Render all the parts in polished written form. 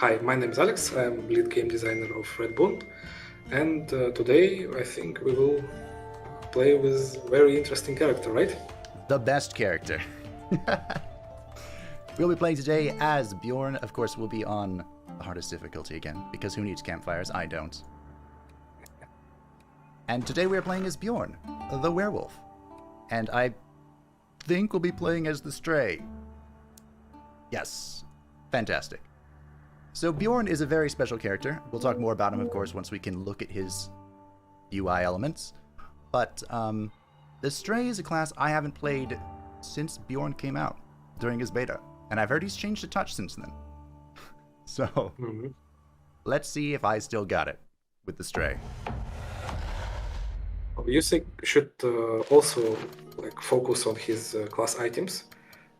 Hi, my name is Alex. I'm lead game designer of Redboon, and today I think we will play with a very interesting character, right? The best character. We'll be playing today as Bjorn. Of course, we'll be on the hardest difficulty again, because who needs campfires? I don't. And today we are playing as Bjorn, the werewolf. And I think we'll be playing as the Stray. Yes. Fantastic. So Bjorn is a very special character. We'll talk more about him, of course, once we can look at his UI elements. But the Stray is a class I haven't played since Bjorn came out during his beta. And I've heard he's changed a touch since then. So, let's see if I still got it with the Stray. You think should also focus on his class items.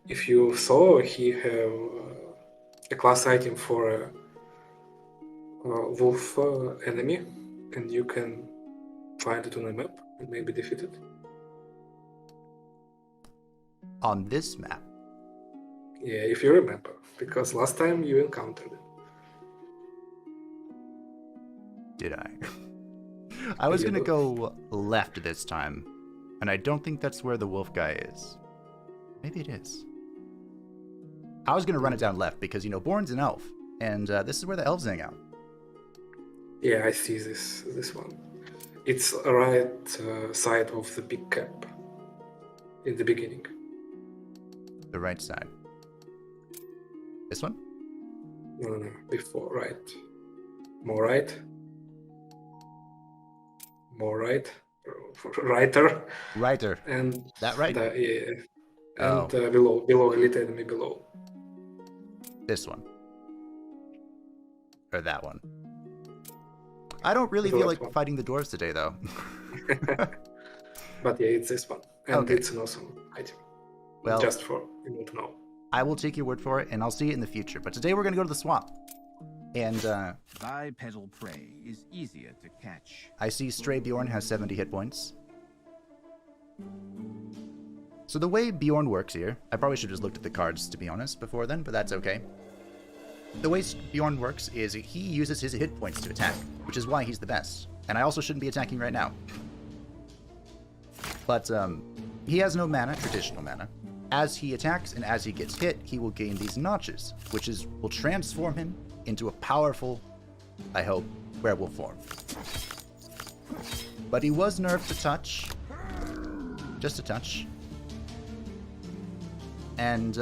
If you saw, he have a class item for a wolf enemy, and you can find it on a map and maybe defeat it. On this map? Yeah, if you remember, because last time you encountered it. Did I? I was gonna go left this time, and I don't think that's where the wolf guy is. Maybe it is. I was gonna run it down left because, you know, Bjorn's an elf, and this is where the elves hang out. Yeah, I see this one. It's right side of the big cap in the beginning. The right side. This one? No, before, right. More right. More right. Righter. Righter. And that right? Yeah. And below, elite enemy below. This one. Or that one. I don't really feel like fighting the dwarves today, though. But yeah, it's this one. And it's an awesome item. Well, just for you to know. I will take your word for it, and I'll see it in the future. But today we're going to go to the swamp. And, bipedal prey is easier to catch. I see Stray Bjorn has 70 hit points. So the way Bjorn works here, I probably should have just looked at the cards, to be honest, before then, but that's okay. The way Bjorn works is he uses his hit points to attack, which is why he's the best. And I also shouldn't be attacking right now. But, he has no mana, traditional mana. As he attacks and as he gets hit, he will gain these notches, which will transform him into a powerful, I hope, werewolf form. But he was nerfed a touch. Just a touch. And,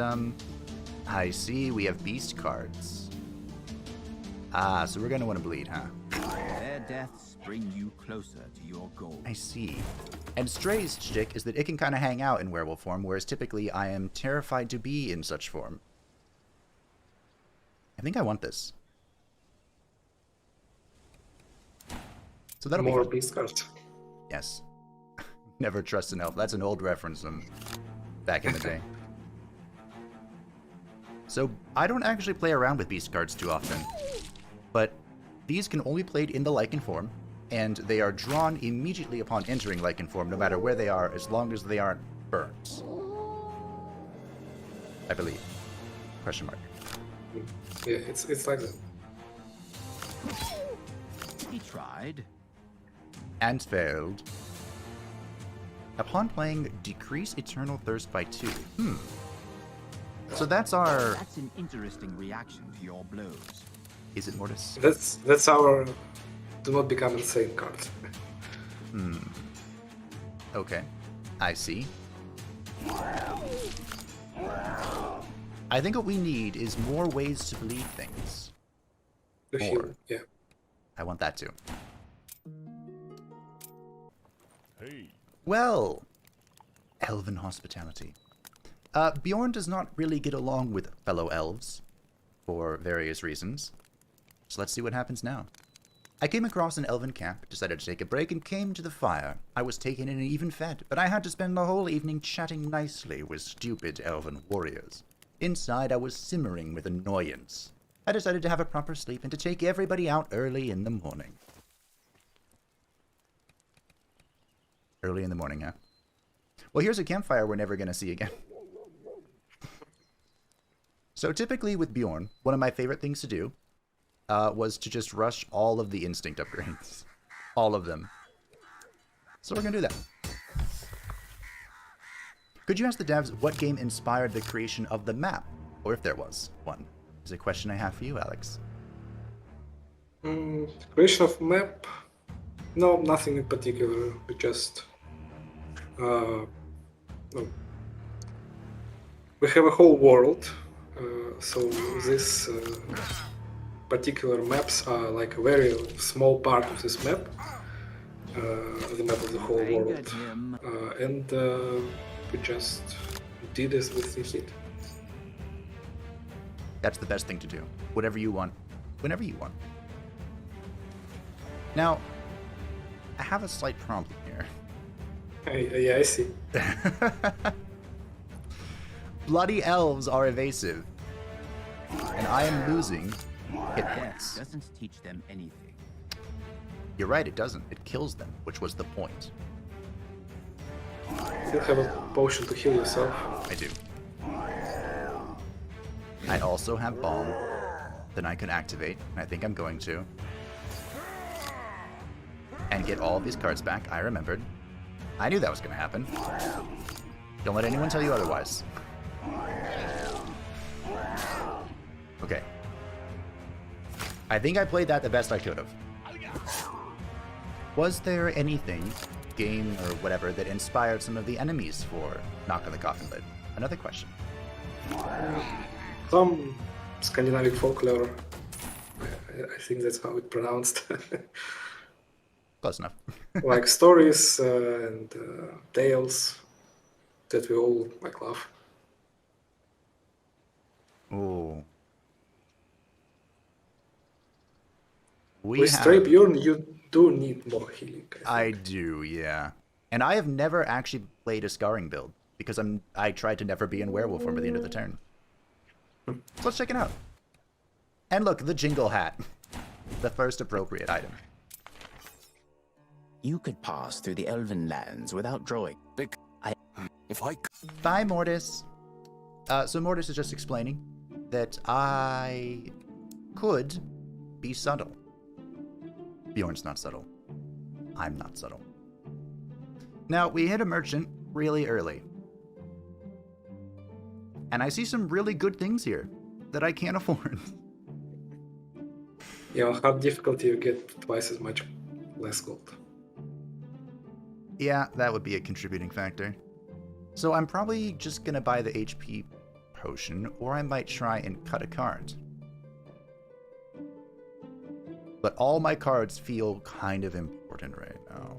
I see we have beast cards. Ah, so we're gonna want to bleed, huh? Their deaths bring you closer to your goal. I see. And Stray's shtick is that it can kind of hang out in werewolf form, whereas typically I am terrified to be in such form. I think I want this. So that'll more be beast cards. Yes. Never trust an elf. That's an old reference from back in the day. So I don't actually play around with beast cards too often, but these can only be played in the Lycan form, and they are drawn immediately upon entering Lycan form, no matter where they are, as long as they aren't burns. I believe. Question mark. Yeah, it's like that. He tried. And failed. Upon playing, decrease eternal thirst by 2. So that's our... That's an interesting reaction to your blows. Is it Mortis? That's our do not become insane card. Okay. I see. I think what we need is more ways to bleed things. More. Yeah. I want that too. Hey. Well, elven hospitality. Bjorn does not really get along with fellow elves, for various reasons. So let's see what happens now. I came across an elven camp, decided to take a break, and came to the fire. I was taken in and even fed, but I had to spend the whole evening chatting nicely with stupid elven warriors. Inside, I was simmering with annoyance. I decided to have a proper sleep and to take everybody out early in the morning. Early in the morning, huh? Well, here's a campfire we're never going to see again. So typically with Bjorn, one of my favorite things to do was to just rush all of the instinct upgrades. All of them. So we're going to do that. Could you ask the devs what game inspired the creation of the map? Or if there was one? Is a question I have for you, Alex. Creation of map? No, nothing in particular. We just... no. We have a whole world, so this particular maps are like a very small part of this map, the map of the whole world, and we just did this with the hit. That's the best thing to do. Whatever you want, whenever you want. Now, I have a slight problem here. Yeah, I see. Bloody elves are evasive, and I am losing hit points. Doesn't teach them anything. You're right, it doesn't. It kills them, which was the point. You have a potion to heal yourself. I do. I also have Balm that I can activate, and I think I'm going to. And get all of these cards back. I remembered. I knew that was going to happen. Don't let anyone tell you otherwise. Okay. I think I played that the best I could have. Was there anything, game or whatever, that inspired some of the enemies for Knock on the Coffin Lid? Another question. Some Scandinavian folklore. I think that's how it's pronounced. Close enough. Like stories and tales that we all like love. Ooh. With Stray Bjorn, you do need more healing. I do, yeah. And I have never actually played a scarring build because I tried to never be in werewolf form at the end of the turn. So let's check it out. And look, the jingle hat. The first appropriate item. You could pass through the elven lands without drawing. Bye, Mortis. So Mortis is just explaining that I could be subtle. Bjorn's not subtle. I'm not subtle. Now, we hit a merchant really early. And I see some really good things here that I can't afford. Yeah, on hard difficulty you get twice as much less gold. Yeah, that would be a contributing factor. So I'm probably just gonna buy the HP potion, or I might try and cut a card. But all my cards feel kind of important right now.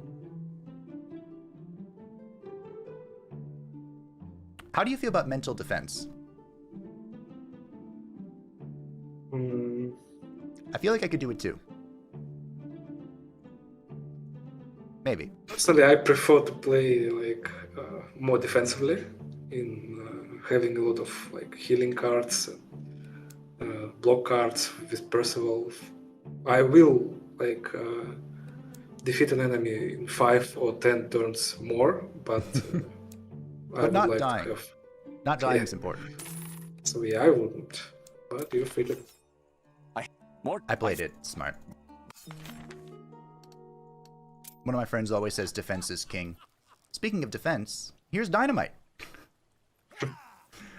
How do you feel about mental defense? I feel like I could do it too. Maybe. Personally, I prefer to play like more defensively, in having a lot of like healing cards, block cards with Percival. I will like defeat an enemy in 5 or 10 turns more, but I would not like dying. to have. Not dying Yeah. is important. So yeah, I wouldn't. But you're free to. I played it smart. One of my friends always says defense is king. Speaking of defense, here's dynamite.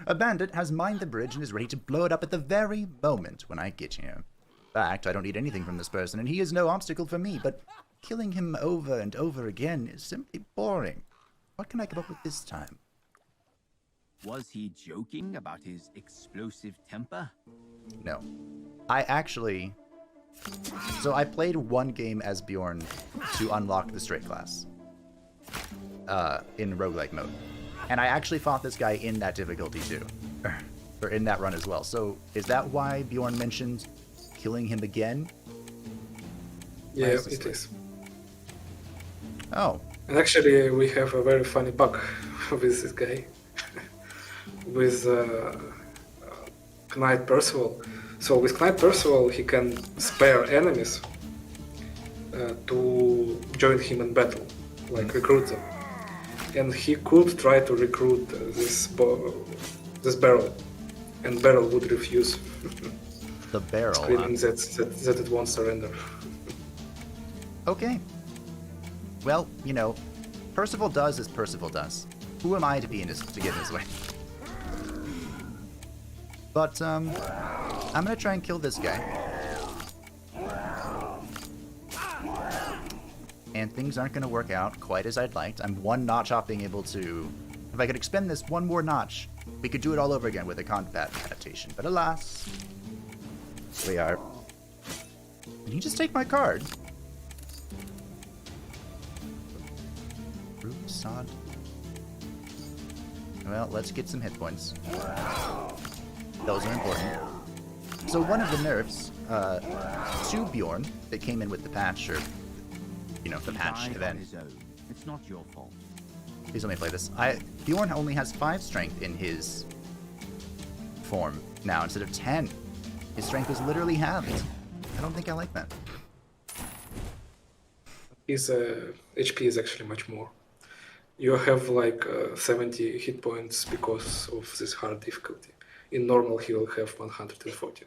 A bandit has mined the bridge and is ready to blow it up at the very moment when I get here. In fact, I don't need anything from this person, and he is no obstacle for me, but killing him over and over again is simply boring. What can I come up with this time? Was he joking about his explosive temper? No. I actually... So I played one game as Bjorn to unlock the straight class. In roguelike mode. And I actually fought this guy in that difficulty too. Or in that run as well. So is that why Bjorn mentioned killing him again? Yeah, it is. Oh. And actually, we have a very funny bug with this guy. With Knight Percival. So with Knight Percival, he can spare enemies to join him in battle, like recruit them. And he could try to recruit this barrel, and barrel would refuse. The barrel, huh? screaming that it won't surrender. Okay. Well, you know, Percival does as Percival does. Who am I to get in his way? But, I'm gonna try and kill this guy. And things aren't gonna work out quite as I'd liked. I'm one notch off being able to... If I could expend this one more notch, we could do it all over again with a combat adaptation. But alas, we are. Did he just take my card? Root sod. Well, let's get some hit points. Those are important. So one of the nerfs to Bjorn that came in with the patch, or you know, the patch event. It's not your fault. Please let me play this. Bjorn only has 5 strength in his form now instead of 10. His strength is literally halved. I don't think I like that. His HP is actually much more. You have like 70 hit points because of this hard difficulty. In normal, he will have 140.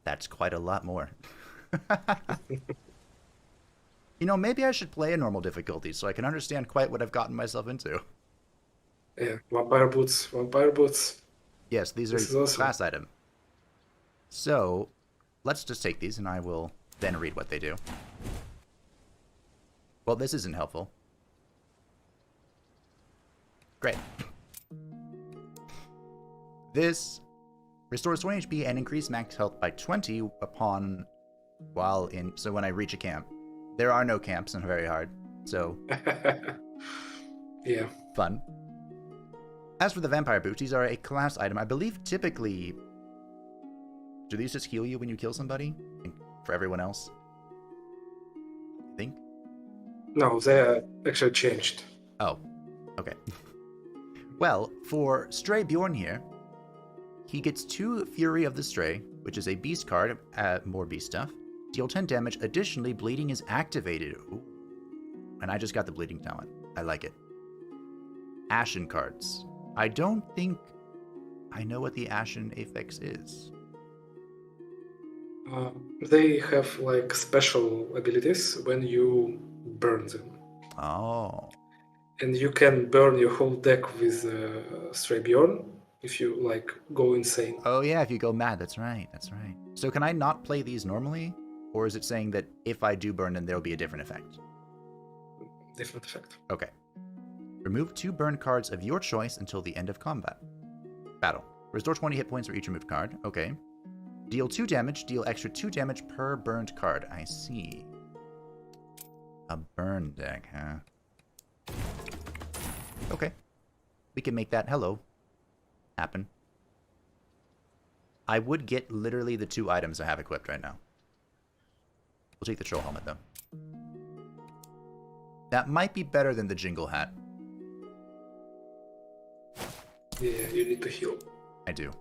That's quite a lot more. You know, maybe I should play a normal difficulty so I can understand quite what I've gotten myself into. Yeah, vampire boots, vampire boots. Yes, these This is are awesome. class item. So, let's just take these and I will then read what they do. Well, this isn't helpful. Great. This restores 20 HP and increase max health by 20 upon so when I reach a camp. There are no camps and very hard, so Yeah. fun. As for the vampire boots, these are a class item. I believe typically, do these just heal you when you kill somebody? And for everyone else? I think? No, they are actually changed. Oh, okay. Well, for Stray Bjorn here, he gets 2 Fury of the Stray, which is a beast card, more beast stuff. Deal 10 damage. Additionally, bleeding is activated. Ooh. And I just got the bleeding talent. I like it. Ashen cards. I don't think I know what the Ashen Affix is. They have like special abilities when you burn them. Oh. And you can burn your whole deck with Stray Bjorn if you like go insane. Oh yeah, if you go mad, that's right, that's right. So can I not play these normally? Or is it saying that if I do burn them, there'll be a different effect? Different effect. Okay. Remove 2 burn cards of your choice until the end of combat. Battle. Restore 20 hit points for each removed card. Okay. Deal 2 damage. Deal extra 2 damage per burned card. I see. A burn deck, huh? Okay. We can make that, happen. I would get literally the 2 items I have equipped right now. We'll take the troll helmet, though. That might be better than the jingle hat. Yeah, you need to heal. I do.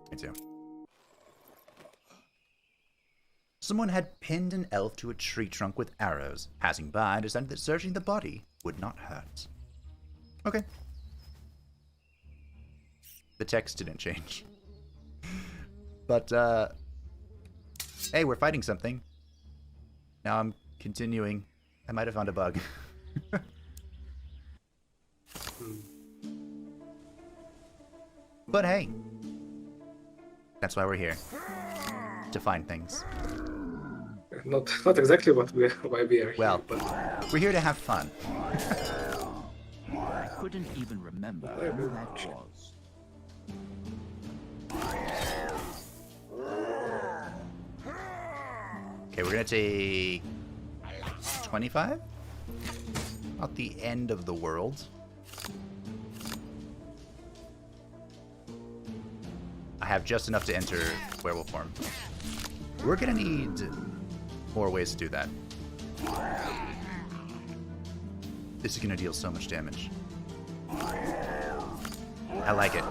Someone had pinned an elf to a tree trunk with arrows. Passing by, decided that searching the body would not hurt. Okay. The text didn't change. But, hey, we're fighting something. Now I'm continuing. I might have found a bug. But hey, that's why we're here. To find things. Not exactly why we are Well, here, but we're here to have fun. I couldn't even remember who that was. Okay, we're gonna take 25? Not the end of the world. I have just enough to enter werewolf form. We're gonna need more ways to do that. This is gonna deal so much damage. I like it.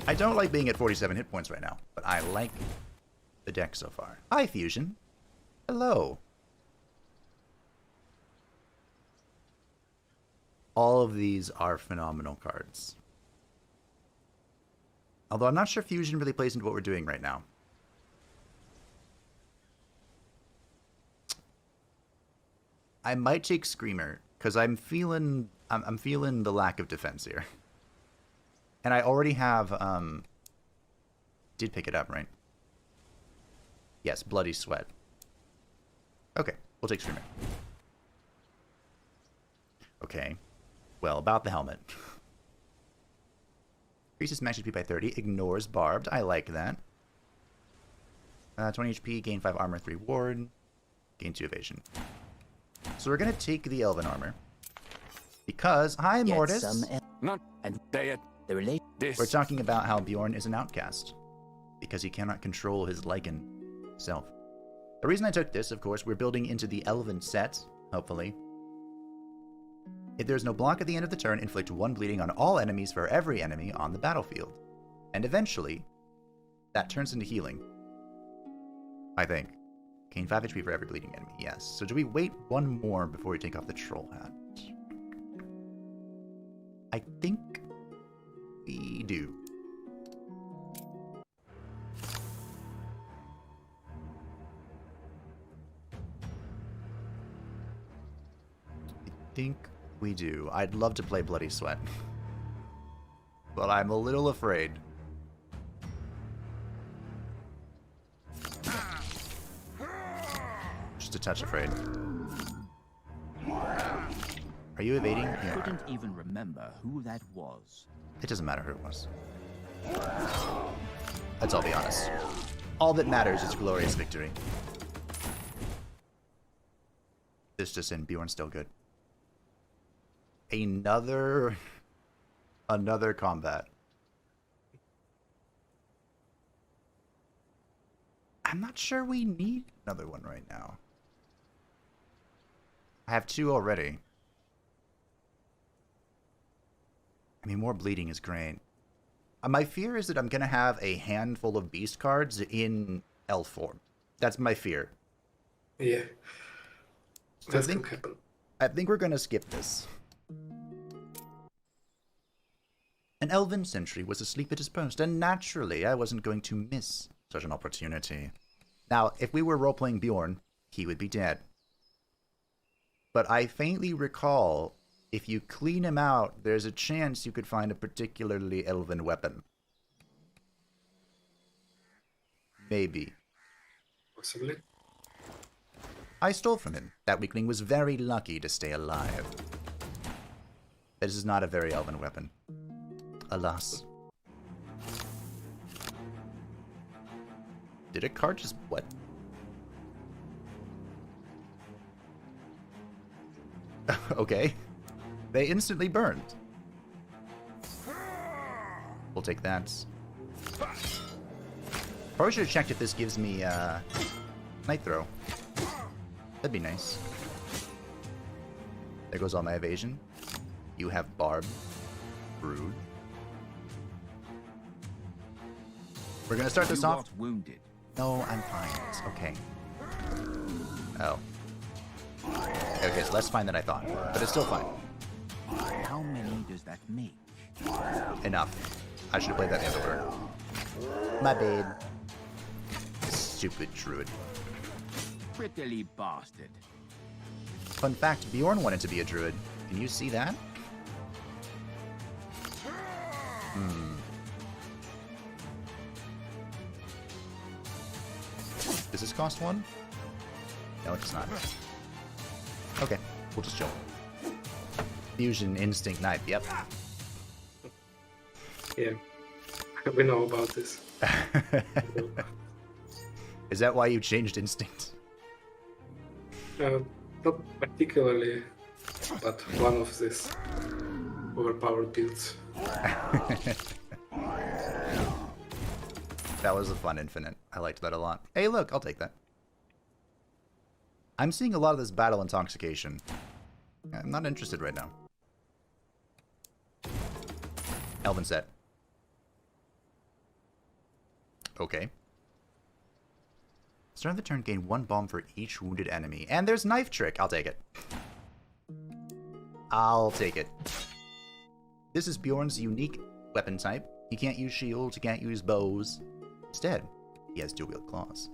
I don't like being at 47 hit points right now, but I like the deck so far. Hi, Fusion. Hello. All of these are phenomenal cards. Although I'm not sure fusion really plays into what we're doing right now. I might take Screamer, because I'm feeling the lack of defense here. And I already have did pick it up, right? Yes, Bloody Sweat. Okay, we'll take Screamer. Okay. Well, about the helmet. Increases max HP by 30, ignores barbed. I like that. 20 HP, gain 5 armor, 3 ward, gain 2 evasion. So we're gonna take the elven armor. Because, hi Mortis! Not and they relate this. We're talking about how Bjorn is an outcast. Because he cannot control his Lycan self. The reason I took this, of course, we're building into the elven set, hopefully. If there's no block at the end of the turn, inflict 1 bleeding on all enemies for every enemy on the battlefield. And eventually, that turns into healing. I think. Gain 5 HP for every bleeding enemy, yes. So do we wait 1 more before we take off the troll hat? I think we do. I think we do. I'd love to play Bloody Sweat. But I'm a little afraid. Just a touch afraid. Are you evading? I You couldn't are. even remember who that was. It doesn't matter who it was. Let's all be honest. All that matters is glorious victory. This just in, Bjorn's still good. Another combat. I'm not sure we need another one right now. I have 2 already. I mean, more bleeding is great. My fear is that I'm going to have a handful of beast cards in elf form. That's my fear. Yeah. So That can happen. I think we're going to skip this. An elven sentry was asleep at his post, and naturally I wasn't going to miss such an opportunity. Now, if we were role-playing Bjorn, he would be dead. But I faintly recall, if you clean him out, there's a chance you could find a particularly elven weapon. Maybe. Possibly. I stole from him. That weakling was very lucky to stay alive. This is not a very elven weapon. Alas. Did a card just what? Okay. They instantly burned. We'll take that. Probably should have checked if this gives me night throw. That'd be nice. There goes all my evasion. You have barb. Rude. We're gonna start this You off. got wounded. No, I'm fine. It's okay. Oh. Okay, it's less fine than I thought, but it's still fine. How many does that make? Enough. I should have played that the other turn. My bad. Stupid druid. Prickly bastard. Fun fact, Bjorn wanted to be a druid. Can you see that? Does this cost 1? No, it does not. Okay, we'll just chill. Fusion Instinct Knife, yep. Yeah. We know about this. Is that why you changed Instinct? Not particularly, but one of these overpowered builds. That was a fun infinite. I liked that a lot. Hey, look, I'll take that. I'm seeing a lot of this battle intoxication. I'm not interested right now. Elven set. Okay. Start of the turn, gain 1 bomb for each wounded enemy. And there's Knife Trick. I'll take it. I'll take it. This is Bjorn's unique weapon type. He can't use shields, he can't use bows. Instead, he has dual-wield claws.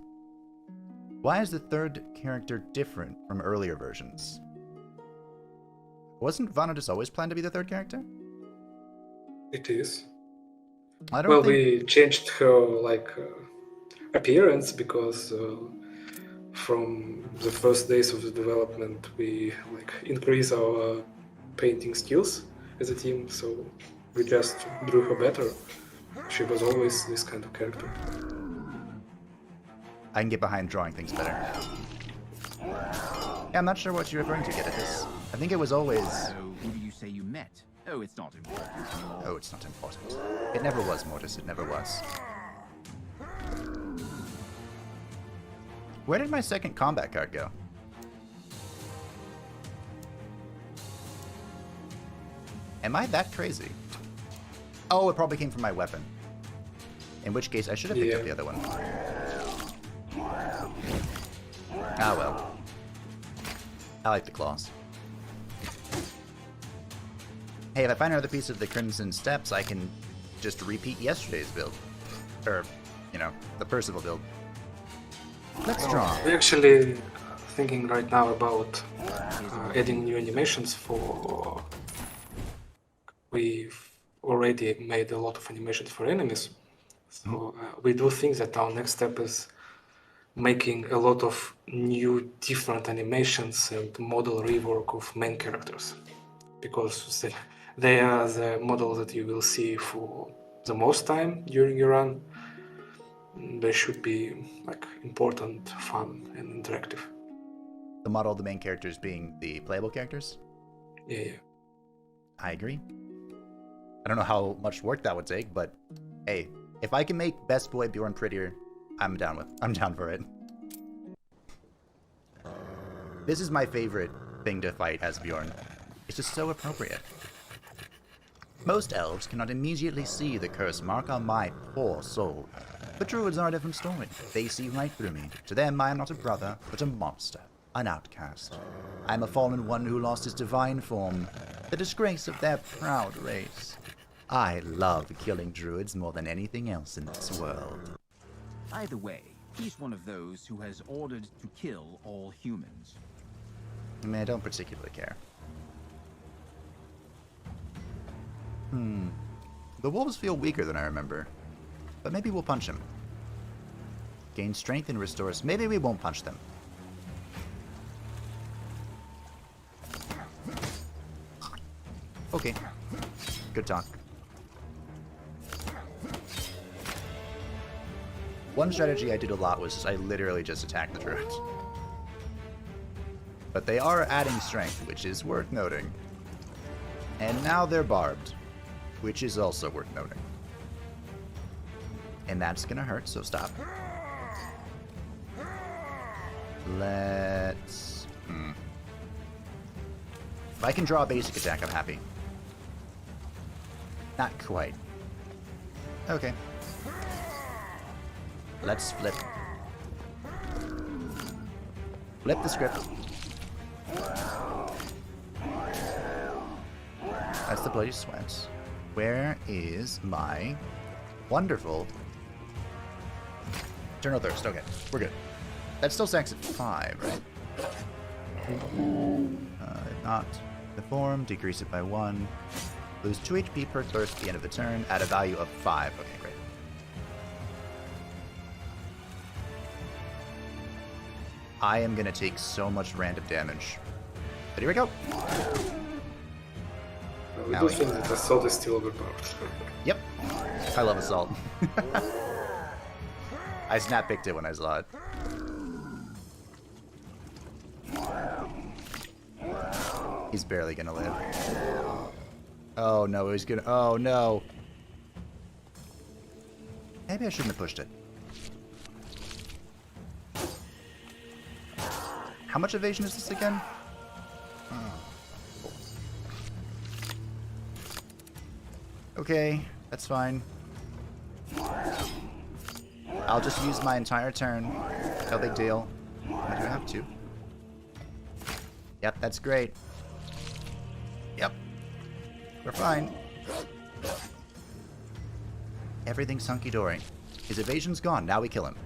Why is the third character different from earlier versions? Wasn't Vanadis always planned to be the third character? It is. I don't Well, think... we changed her appearance because from the first days of the development we increase our painting skills as a team, so we just drew her better. She was always this kind of character. I can get behind drawing things better. Yeah, I'm not sure what you're referring to, Gedidus. I think it was always... So, who do you say you met? Oh, it's not important anymore. Oh, it's not important. It never was, Mortis. It never was. Where did my second combat card go? Am I that crazy? Oh, it probably came from my weapon. In which case, I should have picked up the other one. Ah, well. I like the claws. Hey, if I find another piece of the Crimson Steps, I can just repeat yesterday's build. Or, you know, the Percival build. Let's draw. We're actually thinking right now about adding new animations for... We've already made a lot of animations for enemies. So we do think that our next step is making a lot of new different animations and model rework of main characters. Because they are the models that you will see for the most time during your run. They should be important, fun, and interactive. The model of the main characters being the playable characters? Yeah. I agree. I don't know how much work that would take, but hey, if I can make Best Boy Bjorn prettier, I'm down for it. This is my favorite thing to fight as Bjorn. It's just so appropriate. Most elves cannot immediately see the curse mark on my poor soul. But druids are a different story. They see right through me. To them, I am not a brother, but a monster, an outcast. I am a fallen one who lost his divine form, the disgrace of their proud race. I love killing druids more than anything else in this world. Either way, he's one of those who has ordered to kill all humans. I mean, I don't particularly care. The wolves feel weaker than I remember. But maybe we'll punch him. Gain strength and restore us. Maybe we won't punch them. Okay. Good talk. One strategy I did a lot was I literally just attacked the druids. But they are adding strength, which is worth noting. And now they're barbed, which is also worth noting. And that's gonna hurt, so stop. Let's... If I can draw a basic attack, I'm happy. Not quite. Okay. Let's flip. Flip the script. That's the bloody sweat. Where is my wonderful Eternal Thirst? Okay, we're good. That still stacks at 5, right? If not, the form, decrease it by 1. Lose 2 HP per thirst at the end of the turn at a value of 5. Okay, great. I am gonna take so much random damage. But here we go. We do think that Assault is still overpowered. Yep. I love Assault. I snap picked it when I saw it. He's barely gonna live. Oh no, he's gonna... Oh no. Maybe I shouldn't have pushed it. How much evasion is this again? Okay, that's fine. I'll just use my entire turn. No big deal. I do have to. Yep, that's great. Yep. We're fine. everything's hunky-dory. His evasion's gone, now we kill him.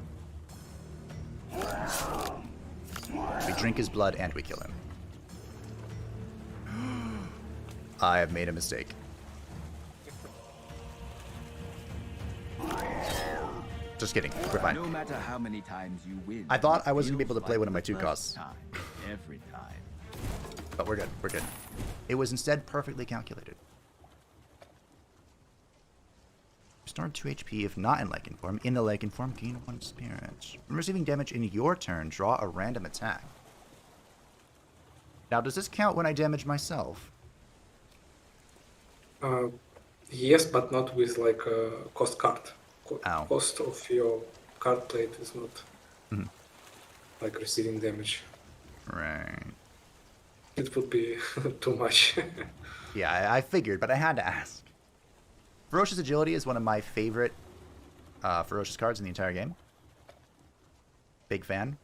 We drink his blood and we kill him. I have made a mistake. Just kidding, we're fine. No matter how many times you win, I thought I it wasn't gonna be feels able to play like one of my the 2 first costs. time, every time. But we're good, we're good. It was instead perfectly calculated. Restore 2 HP if not in Lycan form. In the Lycan form, gain 1 spirit. When receiving damage in your turn, draw a random attack. Now, does this count when I damage myself? Yes, but not with like a cost card. Ow. Cost of your card plate is not like receiving damage. Right. It would be too much. Yeah, I figured, but I had to ask. Ferocious Agility is one of my favorite Ferocious cards in the entire game. Big fan.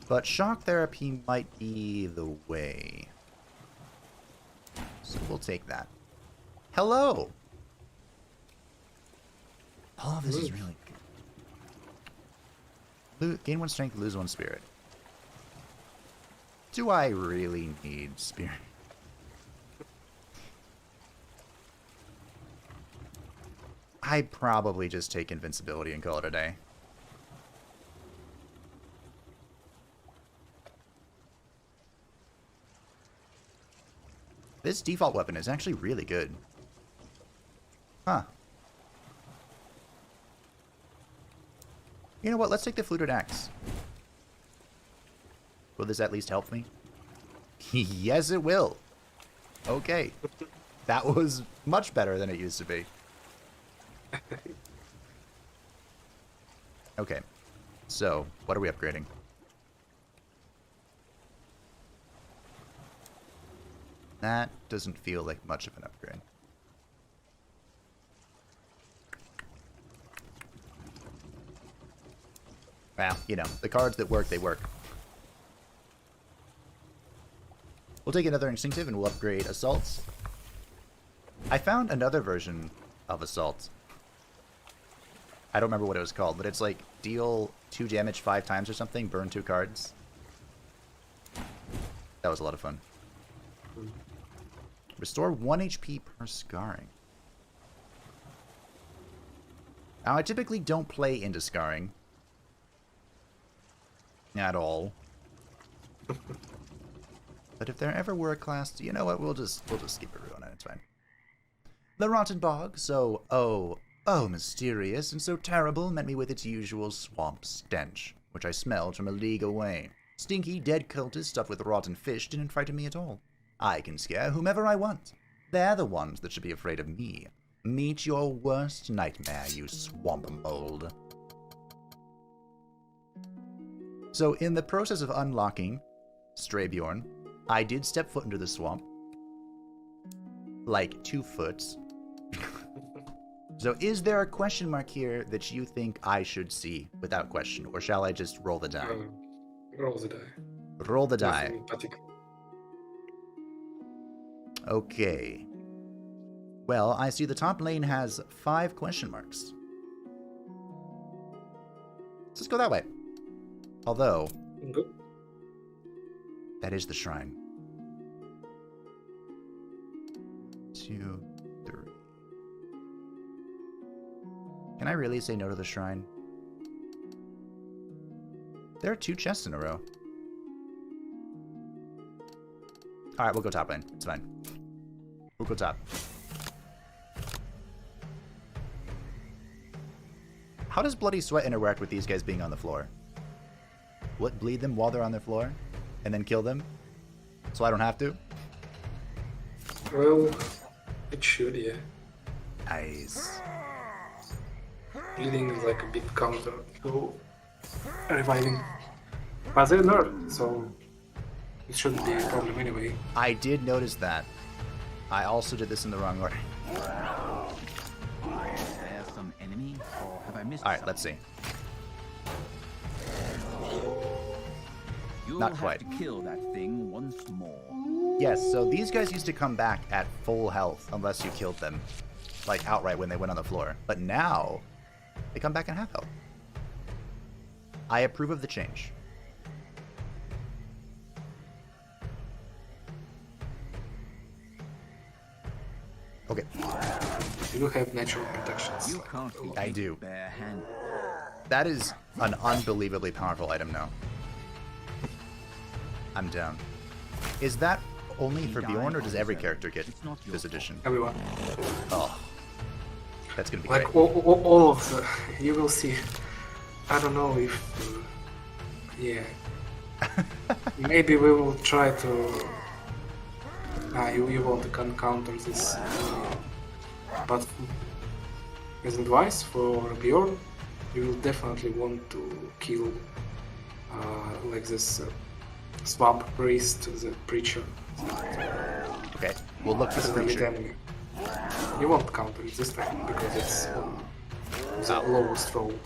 But Shock Therapy might be the way. So we'll take that. Hello! All of this is really good. Gain 1 strength, lose 1 spirit. Do I really need spirit? I'd probably just take invincibility and call it a day. This default weapon is actually really good. Huh. You know what? Let's take the fluted axe. Will this at least help me? Yes, it will. Okay. That was much better than it used to be. Okay. So, what are we upgrading? That doesn't feel like much of an upgrade. Well, you know, the cards that work, they work. We'll take another Instinctive and we'll upgrade Assaults. I found another version of Assault. I don't remember what it was called, but it's like deal 2 damage 5 times or something, burn 2 cards. That was a lot of fun. Restore 1 HP per scarring. Now, I typically don't play into scarring. At all. But if there ever were a class, you know what, we'll just skip a root on it, it's fine. The Rotten Bog, so mysterious and so terrible, met me with its usual swamp stench, which I smelled from a league away. Stinky, dead cultists stuffed with rotten fish didn't frighten me at all. I can scare whomever I want. They're the ones that should be afraid of me. Meet your worst nightmare, you swamp mold. So, in the process of unlocking Stray Bjorn, I did step foot into the swamp. Like 2 foot. So, is there a question mark here that you think I should see without question? Or shall I just roll the die? Roll the die. Roll the die. Nothing in particular. Okay. Well, I see the top lane has 5 question marks. Let's go that way. Although, Good. that is the shrine. 2, 3. Can I really say no to the shrine? There are 2 chests in a row. Alright, we'll go top lane. It's fine. We'll go top. How does Bloody Sweat interact with these guys being on the floor? Will it bleed them while they're on their floor? And then kill them? So I don't have to? Well, it should, yeah. Nice. Bleeding is like a big counter to reviving. But they're nerfed, so it shouldn't be a problem anyway. I did notice that. I also did this in the wrong order. Is there some enemy, or have I missed Alright, let's see. You'll Not have quite. to kill that thing once more. Yes, so these guys used to come back at full health unless you killed them. like, outright when they went on the floor. But now, they come back in half health. I approve of the change. Okay. You do have natural protections. You can't be I do. bare-handed. That is an unbelievably powerful item now. I'm down. Is that only for Bjorn, or does every character get this edition? Everyone. Oh. That's gonna be Like great. all of the, you will see. I don't know if, yeah. Maybe we will try to. You want to counter this, but as advice for Bjorn, you will definitely want to kill like this swamp priest, the preacher. Okay, we'll look for the Really preacher. enemy. You won't counter it this time because it's the lowest road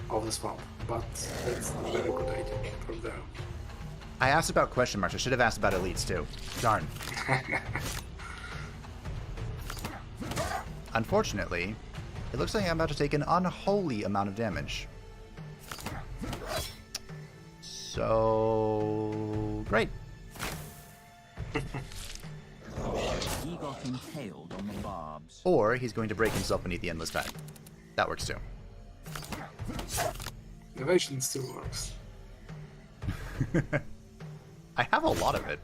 of the swamp, but that's a very good idea from there. I asked about question marks. I should have asked about elites too. Darn. Unfortunately, it looks like I'm about to take an unholy amount of damage. So great. He got impaled on the barbs. Or he's going to break himself beneath the endless tide. That works too. Evasion still works. I have a lot of it.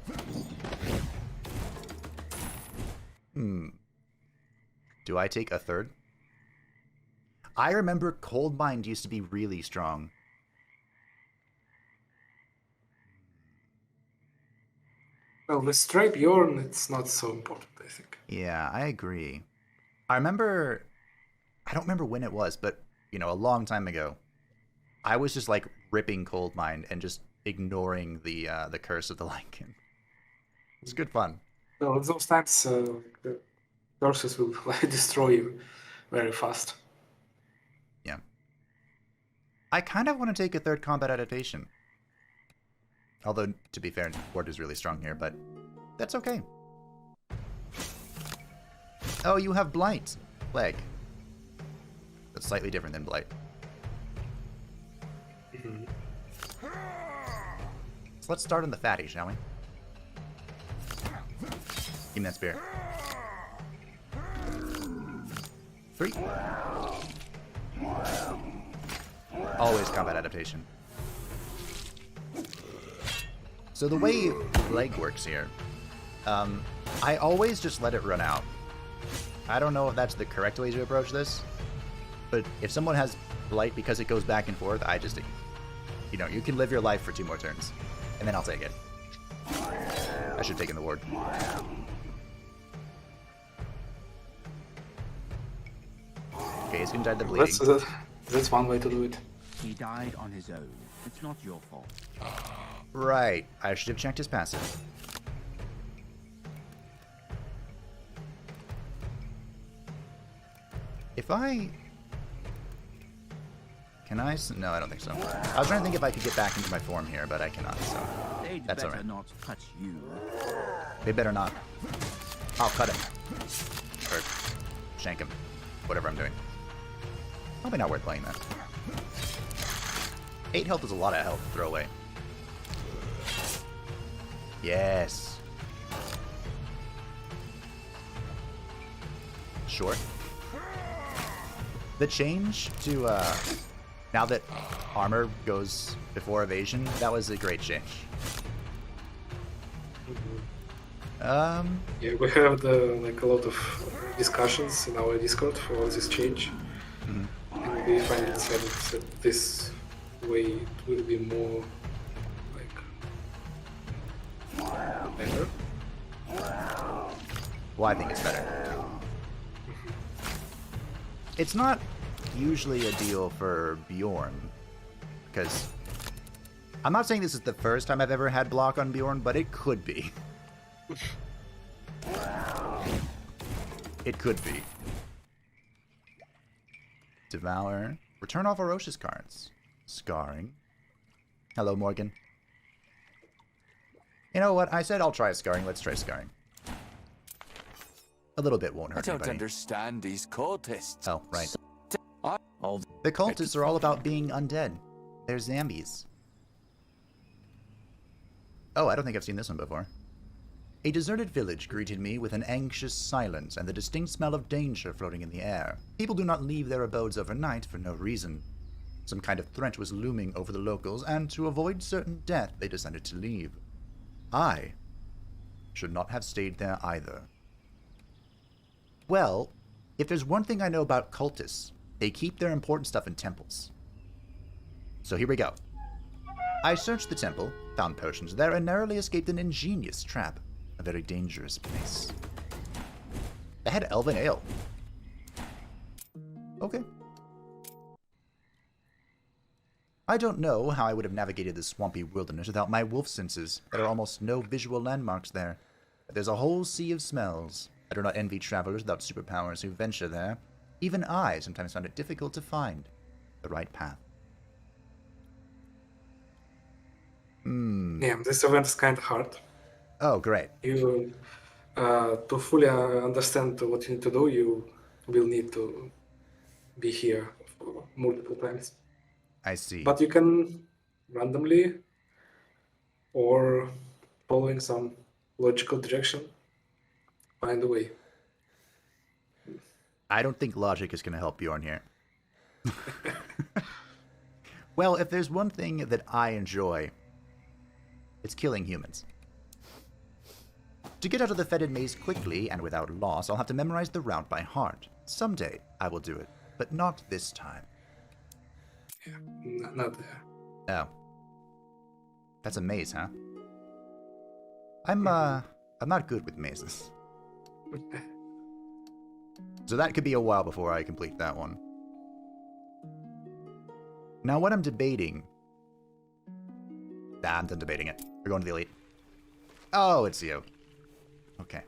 Do I take a third? I remember Cold Mind used to be really strong. Well, with Stray Bjorn, it's not so important, I think. Yeah, I agree. I remember... I don't remember when it was, but, you know, a long time ago, I was just, like, ripping Cold Mind and just ignoring the curse of the Lycan. It's good fun. So at those times, the curses will destroy you very fast. Yeah. I kind of want to take a third combat adaptation. Although, to be fair, Ward is really strong here, but that's okay. Oh, you have Blight. Plague. That's slightly different than Blight. So let's start on the fatty, shall we? Give me that spear. 3. Always combat adaptation. So the way Leg works here, I always just let it run out. I don't know if that's the correct way to approach this, but if someone has Blight because it goes back and forth, I just, you know, you can live your life for 2 more turns, and then I'll take it. I should have taken the ward. Okay, he's gonna die to the bleeding. That's one way to do it. He died on his own. It's not your fault. Right, I should have checked his passive. If I... Can I? No, I don't think so. I was trying to think if I could get back into my form here, but I cannot, so... They'd That's better alright. not touch you. They better not. I'll cut him. Or shank him. Whatever I'm doing. Probably not worth playing that. 8 health is a lot of health to throw away. Yes. Sure. The change to, now that armor goes before evasion, that was a great change. Yeah, we have a lot of discussions in our Discord for this change, and we finally decided that this way it will be more better. Well, I think it's better. It's not usually a deal for Bjorn, because I'm not saying this is the first time I've ever had block on Bjorn, but it could be. It could be. Devour. Return all ferocious cards. Scarring. Hello, Morgan. You know what? I said I'll try Scarring. Let's try Scarring. A little bit won't I hurt don't anybody. understand these cultists. Oh, right. All The cultists are all about being undead. They're zombies. Oh, I don't think I've seen this one before. A deserted village greeted me with an anxious silence and the distinct smell of danger floating in the air. People do not leave their abodes overnight for no reason. Some kind of threat was looming over the locals, and to avoid certain death, they decided to leave. I should not have stayed there either. Well, if there's one thing I know about cultists, they keep their important stuff in temples. So here we go. I searched the temple, found potions there, and narrowly escaped an ingenious trap. A very dangerous place. They had elven ale. Okay. I don't know how I would have navigated this swampy wilderness without my wolf senses. There are almost no visual landmarks there. But there's a whole sea of smells. I do not envy travelers without superpowers who venture there. Even I sometimes find it difficult to find the right path. Yeah, this event is kind of hard. Oh, great. You, to fully understand what you need to do, you will need to be here for multiple times. I see. But you can randomly or following some logical direction find a way. I don't think logic is going to help Bjorn here. Well, if there's one thing that I enjoy, it's killing humans. To get out of the fetid maze quickly and without loss, I'll have to memorize the route by heart. Someday I will do it, but not this time. Yeah, not there. Oh. That's a maze, huh? I'm not good with mazes. So that could be a while before I complete that one. Now what I'm debating... Nah, I'm done debating it. We're going to the elite. Oh, it's you. Okay.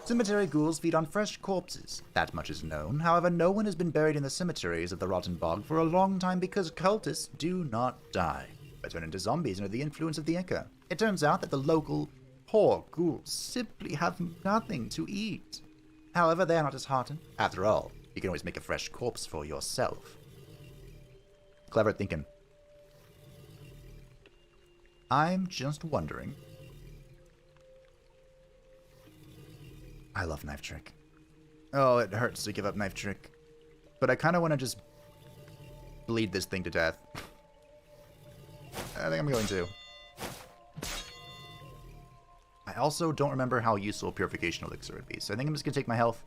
Cemetery ghouls feed on fresh corpses. That much is known. However, no one has been buried in the cemeteries of the Rotten Bog for a long time because cultists do not die, but turn into zombies under the influence of the Ichor. It turns out that the local poor ghouls simply have nothing to eat. However, they are not disheartened. After all, you can always make a fresh corpse for yourself. Clever thinking. I'm just wondering... I love Knife Trick. Oh, it hurts to give up Knife Trick. But I kind of want to just bleed this thing to death. I think I'm going to. I also don't remember how useful Purification Elixir would be, so I think I'm just going to take my health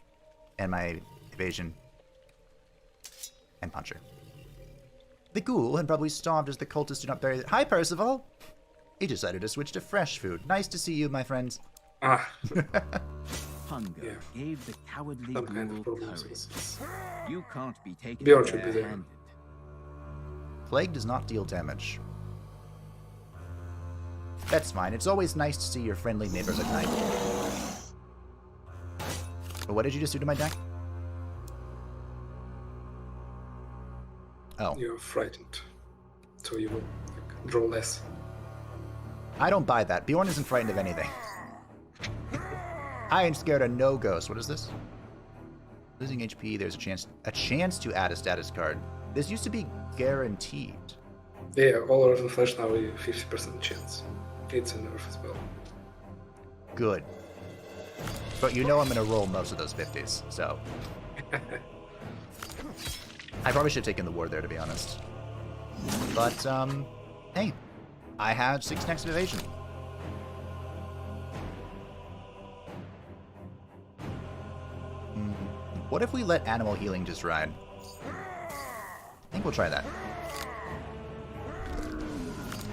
and my evasion and punch her. The ghoul had probably starved as the cultists do not bury Hi, Percival! He decided to switch to fresh food. Nice to see you, my friends. Ah, Hunger gave the cowardly some kind of ghoul problems. courage. You can't be taken Bjorn should be there. bare-handed. Plague does not deal damage. That's fine. It's always nice to see your friendly neighbors at night. But what did you just do to my deck? Oh. You're frightened, so you will draw less. I don't buy that. Bjorn isn't frightened of anything. I ain't scared of no ghost. What is this? Losing HP, there's a chance to add a status card. This used to be guaranteed. Yeah, all over the flash now a 50% chance. It's a nerf as well. Good. But you know I'm gonna roll most of those 50s, so... I probably should have taken the ward there, to be honest. But, hey. I had 6 next of evasion. What if we let animal healing just ride? I think we'll try that.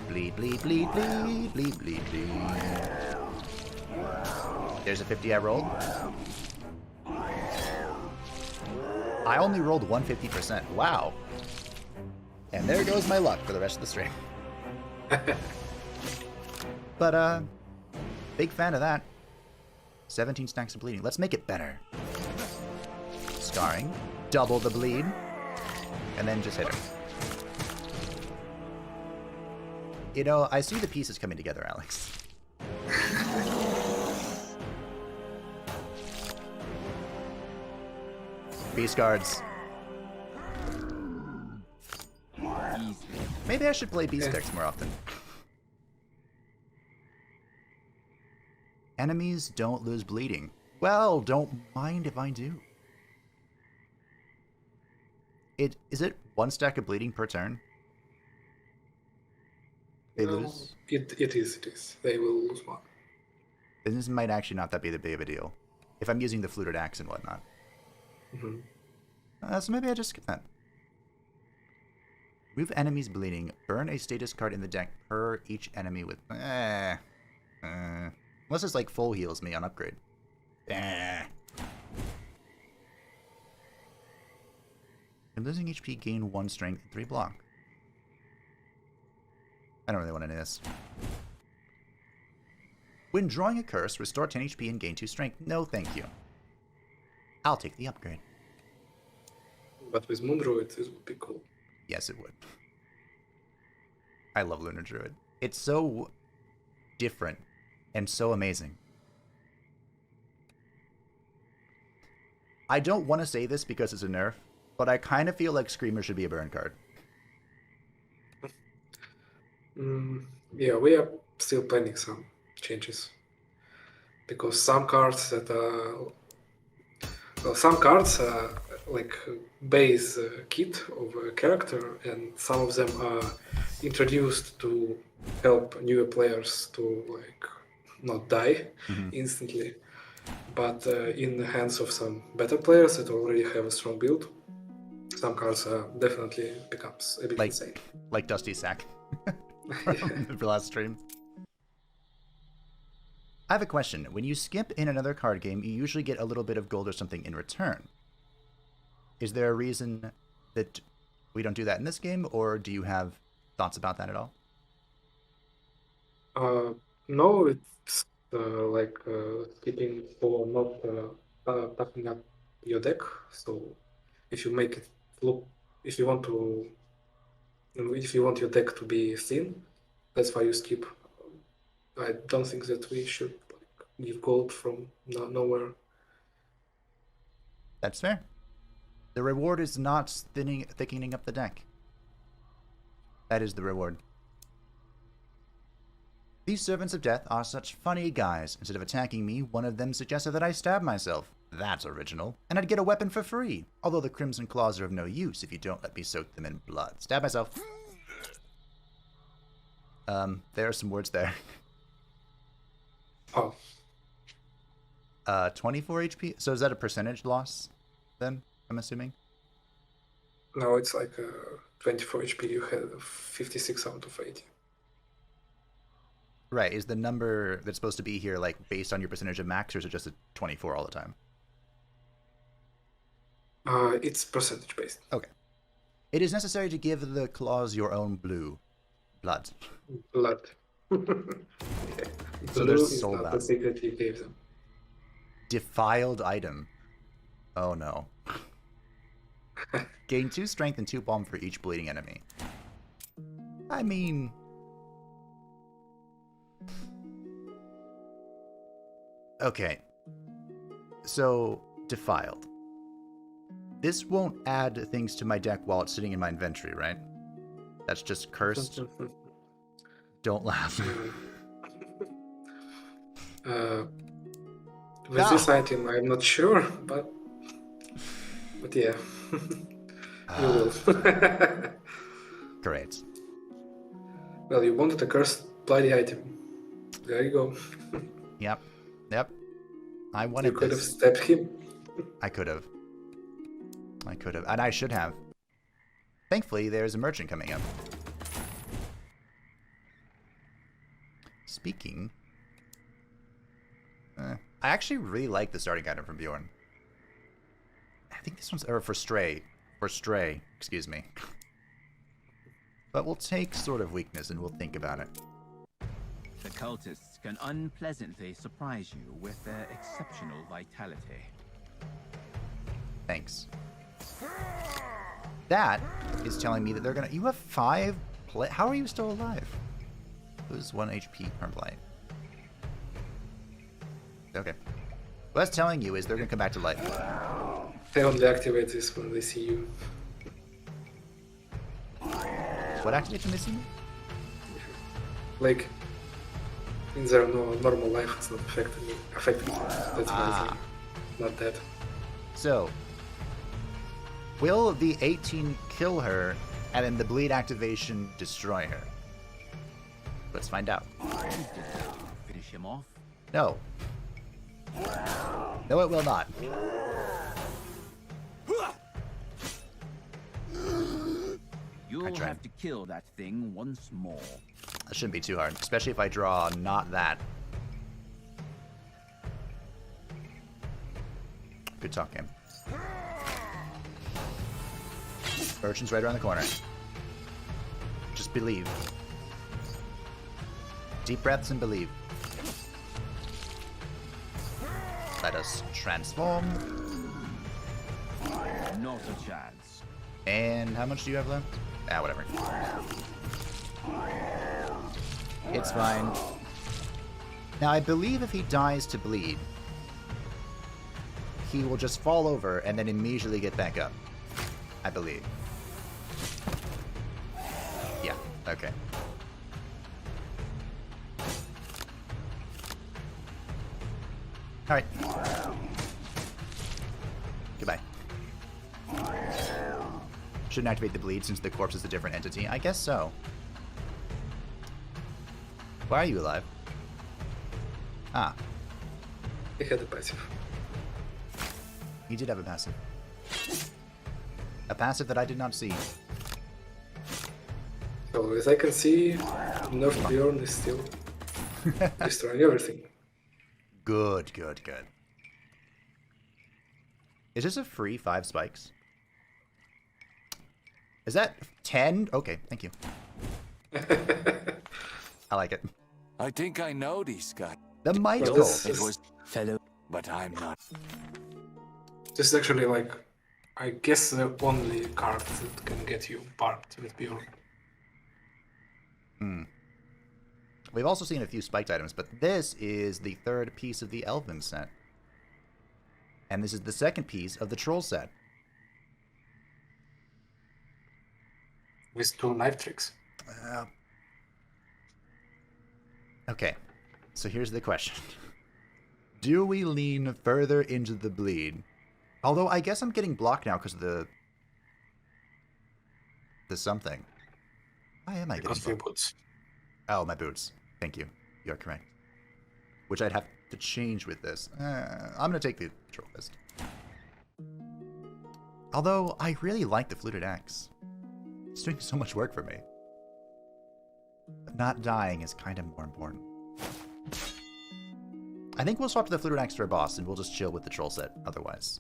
Bleed, bleed, bleed, bleed, bleed, bleed, bleed. There's a 50 I rolled. I only rolled 150%. Wow. And there goes my luck for the rest of the stream. But, big fan of that. 17 stacks of bleeding. Let's make it better. Scarring. Double the bleed. And then just hit her. You know, I see the pieces coming together, Alex. Beast guards. Easy. Maybe I should play beast decks more often. Enemies don't lose bleeding. Well, don't mind if I do. Is it 1 stack of bleeding per turn? They No, lose? It is. They will lose 1. Then this might actually not that be the big of a deal. If I'm using the fluted axe and whatnot. So maybe I just skip that. Remove enemies bleeding. Burn a status card in the deck per each enemy with... unless it's like full heals me on upgrade. And losing HP, gain 1 strength and 3 block. I don't really want any of this. When drawing a curse, restore 10 HP and gain 2 strength. No, thank you. I'll take the upgrade. But with Moon Druid, this would be cool. Yes, it would. I love Lunar Druid. It's so different and so amazing. I don't want to say this because it's a nerf, but I kind of feel like Screamer should be a burn card. Yeah, we are still planning some changes. Because some cards that are... Well, some cards are like base kit of a character, and some of them are introduced to help newer players to like not die instantly. But in the hands of some better players that already have a strong build, some cards definitely becomes a bit insane. Like Dusty Sack from the last stream. I have a question. When you skip in another card game, you usually get a little bit of gold or something in return. Is there a reason that we don't do that in this game, or do you have thoughts about that at all? No, it's like skipping for not topping up your deck. So if you make it look, if you want your deck to be thin, that's why you skip. I don't think that we should like give gold from nowhere. That's fair. The reward is not thickening up the deck. That is the reward. These servants of death are such funny guys. Instead of attacking me, one of them suggested that I stab myself. That's original. And I'd get a weapon for free. Although the crimson claws are of no use if you don't let me soak them in blood. Stab myself. There are some words there. Oh. 24 HP? So is that a percentage loss then, I'm assuming? No, it's like 24 HP, you had 56 out of 80. Right, is the number that's supposed to be here like based on your percentage of max, or is it just a 24 all the time? It's percentage based. Okay. It is necessary to give the claws your own blood. Blood. So Blue they're is sold not out. the secret you gave them. Defiled item. Oh no. Gain 2 strength and 2 bomb for each bleeding enemy. I mean... Okay. So, defiled. This won't add things to my deck while it's sitting in my inventory, right? That's just cursed. Don't laugh. With this item, I'm not sure, but yeah, you will. Great. Well, you wanted a cursed bloody item. There you go. Yep. I You wanted could have this. stabbed him. I could have. And I should have. Thankfully, there's a merchant coming up. Speaking... I actually really like the starting item from Bjorn. I think this one's for Stray. Excuse me. But we'll take Sword of Weakness and we'll think about it. The cultists can unpleasantly surprise you with their exceptional vitality. Thanks. That is telling me that they're gonna... You have 5 How are you still alive? Lose 1 HP per blight. Okay. What that's telling you is they're gonna come back to life. They only activate this when they see you. What activation they see me? Like, in their normal life, it's not affecting them. That's why they're not dead. So, will the 18 kill her, and then the bleed activation destroy her? Let's find out. Finish him off. No. No, it will not. You'll tried. have to kill that thing once more. That shouldn't be too hard, especially if I draw not that. Good talk, game. Urchin's right around the corner. Just believe. Deep breaths and believe. Let us transform. Not a chance. And how much do you have left? Ah, whatever. It's fine. Now, I believe if he dies to bleed, he will just fall over and then immediately get back up. I believe. Yeah, okay. Alright. Goodbye. Shouldn't activate the bleed since the corpse is a different entity. I guess so. Why are you alive? Ah, He had a passive. he did have a passive. A passive that I did not see. So as I can see, Nerf Bjorn is still destroying everything. Good, good, good. Is this a free 5 spikes? Is that 10? Okay, thank you. I like it. I think I know these guys. The Might Well, Cult. It was fellow, but I'm not. This is actually like, I guess the only card that can get you parked with Bjorn. We've also seen a few spiked items, but this is the third piece of the Elven set. And this is the second piece of the Troll set. With 2 knife tricks. Okay, so here's the question. Do we lean further into the bleed? Although I guess I'm getting blocked now because of the something. Why am I getting Because of your blocked? boots. Oh, my boots. Thank you. You're correct. Which I'd have to change with this. I'm going to take the Troll Fist. Although, I really like the Fluted Axe. It's doing so much work for me. But not dying is kind of more important. I think we'll swap to the Fluted Axe for a boss, and we'll just chill with the Troll set otherwise.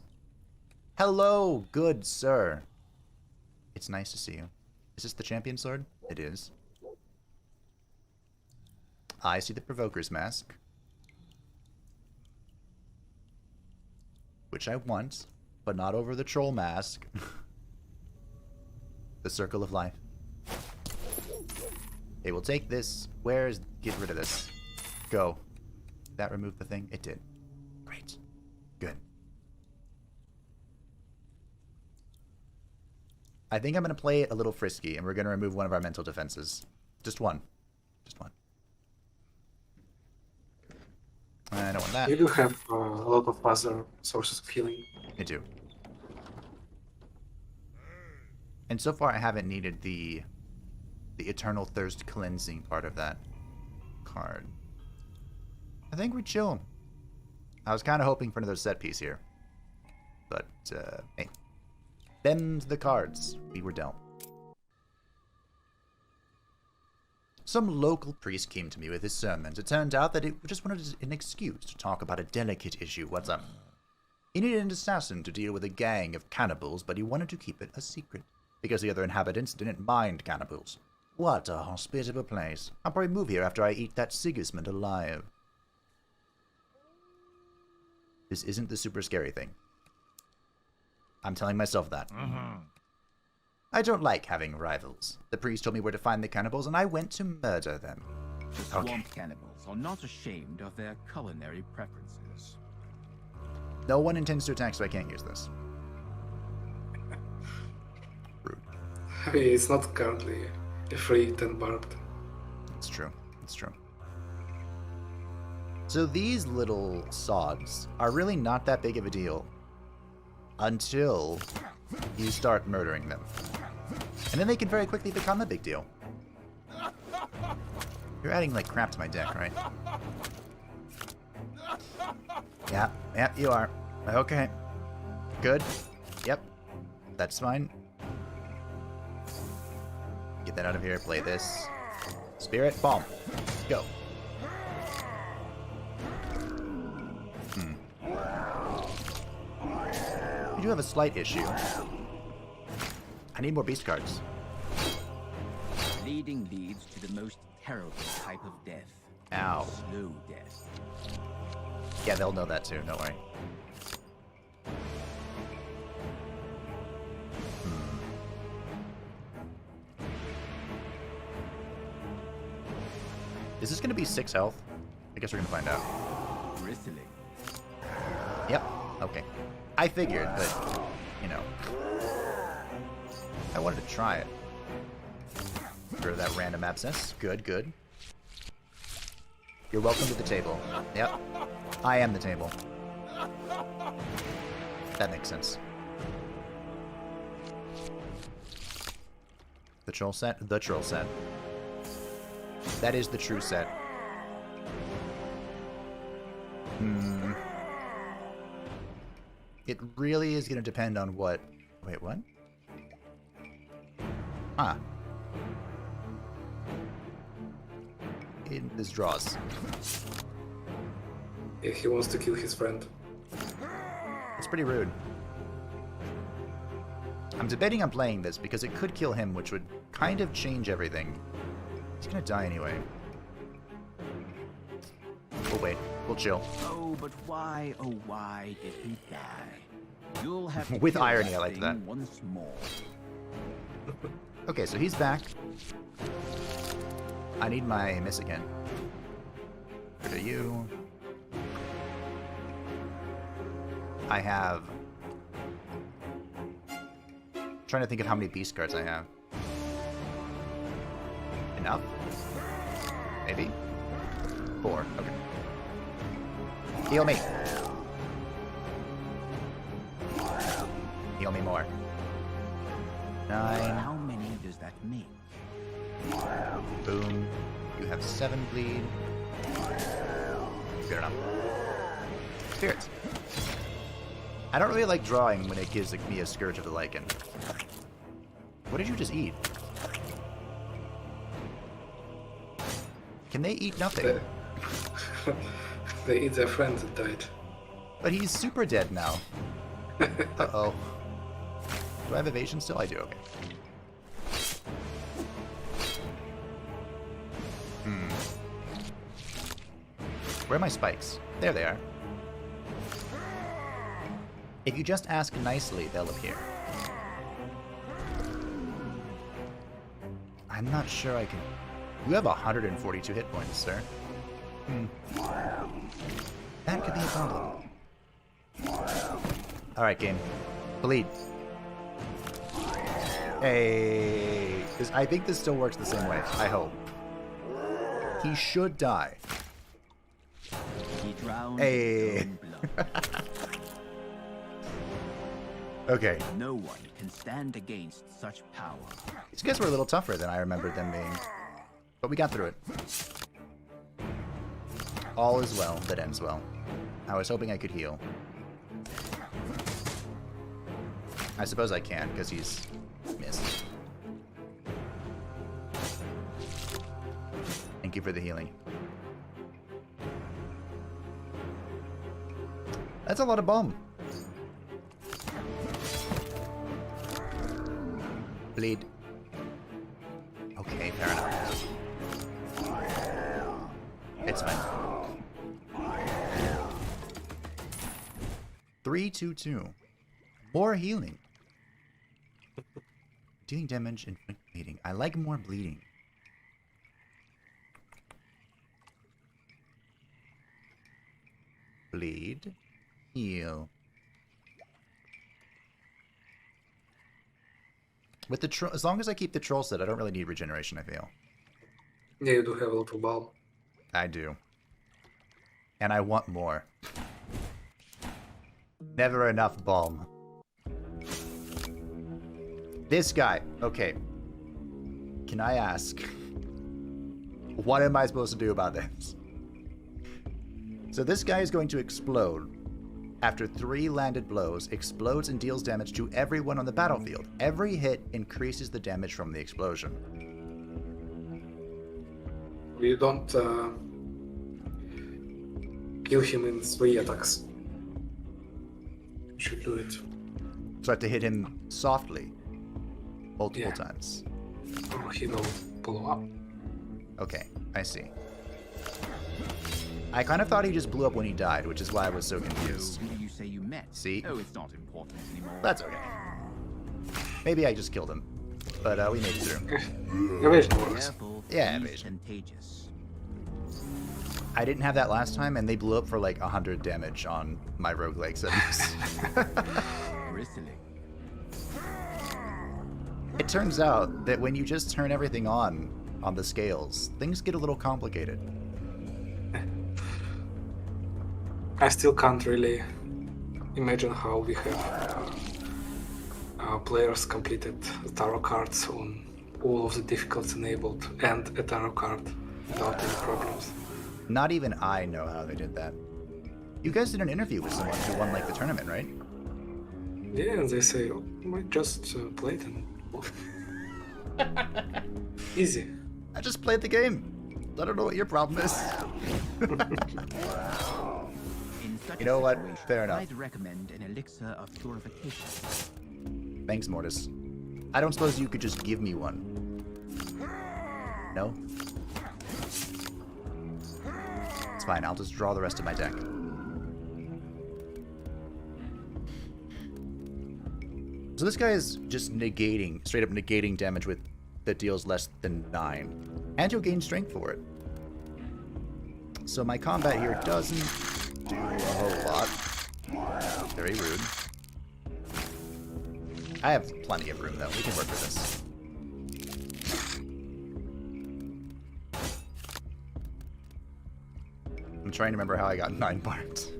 Hello, good sir. It's nice to see you. Is this the Champion Sword? It is. I see the Provoker's Mask. Which I want, but not over the Troll Mask. The Circle of Life. Okay, we'll take this. Where's... Get rid of this. Go. Did that remove the thing? It did. Great. Good. I think I'm going to play it a little frisky, and we're going to remove one of our mental defenses. Just one. Just one. I don't want that. You do have a lot of other sources of healing. I do. And so far I haven't needed the Eternal Thirst cleansing part of that card. I think we chill. I was kind of hoping for another set piece here. But, hey. Them's the cards we were dealt. Some local priest came to me with his sermons. It turned out that it just wanted an excuse to talk about a delicate issue. What's up? He needed an assassin to deal with a gang of cannibals, but he wanted to keep it a secret, because the other inhabitants didn't mind cannibals. What a hospitable place. I'll probably move here after I eat that Sigismund alive. This isn't the super scary thing. I'm telling myself that. I don't like having rivals. The priest told me where to find the cannibals, and I went to murder them. The swamp cannibals are not ashamed of their culinary preferences. No one intends to attack, so I can't use this. I mean, it's not currently a free 10 barbed. It's true. It's true. So these little sods are really not that big of a deal until you start murdering them. And then they can very quickly become a big deal. You're adding, like, crap to my deck, right? Yeah, you are. Okay. Good. Yep. That's fine. Get that out of here. Play this. Spirit, bomb. Go. We do have a slight issue. I need more beast cards. Bleeding leads to the most terrible type of death. Ow. Slow death. Yeah, they'll know that too, don't worry. Is this gonna be 6 health? I guess we're gonna find out. Bristling. Yep, okay. I figured, but, you know. I wanted to try it. Get rid of that random abscess. Good, good. You're welcome to the table. Yep. I am the table. That makes sense. The troll set? The troll set. That is the true set. It really is going to depend on what... Wait, what? Huh. This draws. Yeah, he wants to kill his friend. It's pretty rude. I'm debating on playing this because it could kill him, which would kind of change everything. He's gonna die anyway. We'll wait. We'll chill. Oh, but why, oh why did he die? You'll have to With kill irony, that I like thing that. Once more. Okay, so he's back. I need my miss again. Where are you? I have... trying to think of how many beast cards I have. Enough? Maybe? 4, okay. Heal me! Heal me more. 9. How many does that make? Boom. You have 7 bleed. Good enough. Spirits. I don't really like drawing when it gives me a Scourge of the Lycan. What did you just eat? Can they eat nothing? They eat their friend that died. But he's super dead now. Uh-oh. Do I have evasion still? I do, okay. Where are my spikes? There they are. If you just ask nicely, they'll appear. I'm not sure I can... You have 142 hit points, sir. That could be a problem. Alright, game. Bleed. Hey... I think this still works the same way. I hope. He should die. He drowned Hey. in his own blood. Okay. No one can stand against such power. These guys were a little tougher than I remembered them being. But we got through it. All is well that ends well. I was hoping I could heal. I suppose I can, because he's missed. Thank you for the healing. That's a lot of bomb. Bleed. Okay, fair enough. It's fine. 3-2-2. More healing. Dealing damage and bleeding. I like more bleeding. Bleed. Heal. With the as long as I keep the troll set, I don't really need regeneration, I feel. Yeah, you do have a lot of balm. I do. And I want more. Never enough balm. This guy. Okay. Can I ask? What am I supposed to do about this? So this guy is going to explode. After 3 landed blows, explodes and deals damage to everyone on the battlefield. Every hit increases the damage from the explosion. You don't kill him in 3 attacks. You should do it. So I have to hit him softly. Multiple times. Or he will blow up. Okay, I see. I kind of thought he just blew up when he died, which is why I was so confused. Who do you say you met? See? Oh, it's not important anymore. That's okay. Maybe I just killed him. But we made it through. Evasion works. Careful, Yeah, he's evasion. contagious. I didn't have that last time, and they blew up for like 100 damage on my roguelike settings. Bristling. It turns out that when you just turn everything on the scales, things get a little complicated. I still can't really imagine how we have players completed the tarot cards on all of the difficulties enabled and a tarot card without any problems. Not even I know how they did that. You guys did an interview with someone who won like the tournament, right? Yeah, and they say, oh, I just played and easy. I just played the game. I don't know what your problem is. In such You know a what? situation, Fair enough. I'd recommend an elixir of purification. Thanks, Mortis. I don't suppose you could just give me one. No? It's fine, I'll just draw the rest of my deck. So this guy is just negating, straight up negating damage with that deals less than 9. And you'll gain strength for it. So my combat here doesn't do a whole lot. Very rude. I have plenty of room though, we can work with this. I'm trying to remember how I got 9 parts.